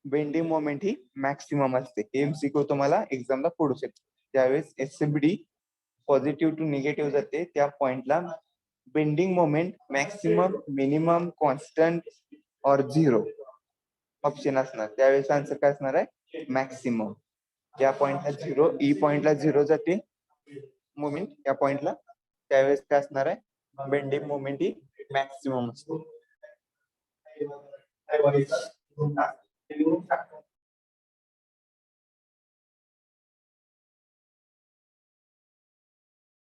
बेंडिंग मोमेंट ही मॅक्सिमम असते. MCQ तुम्हाला एक्झामला पडू शकते. ज्यावेळेस एसएफडी पॉझिटिव्ह टू निगेटिव्ह जाते त्या पॉइंटला bending moment maximum, minimum, constant और झिरो ऑप्शन असणार. त्यावेळेस आन्सर काय असणार आहे? मॅक्सिमम. ज्या पॉइंटला झिरो, ई पॉइंटला झिरो जाते मोमेंट या पॉइंटला, त्यावेळेस काय असणार आहे? बेंडिंग मोमेंट ही मॅक्सिमम असते.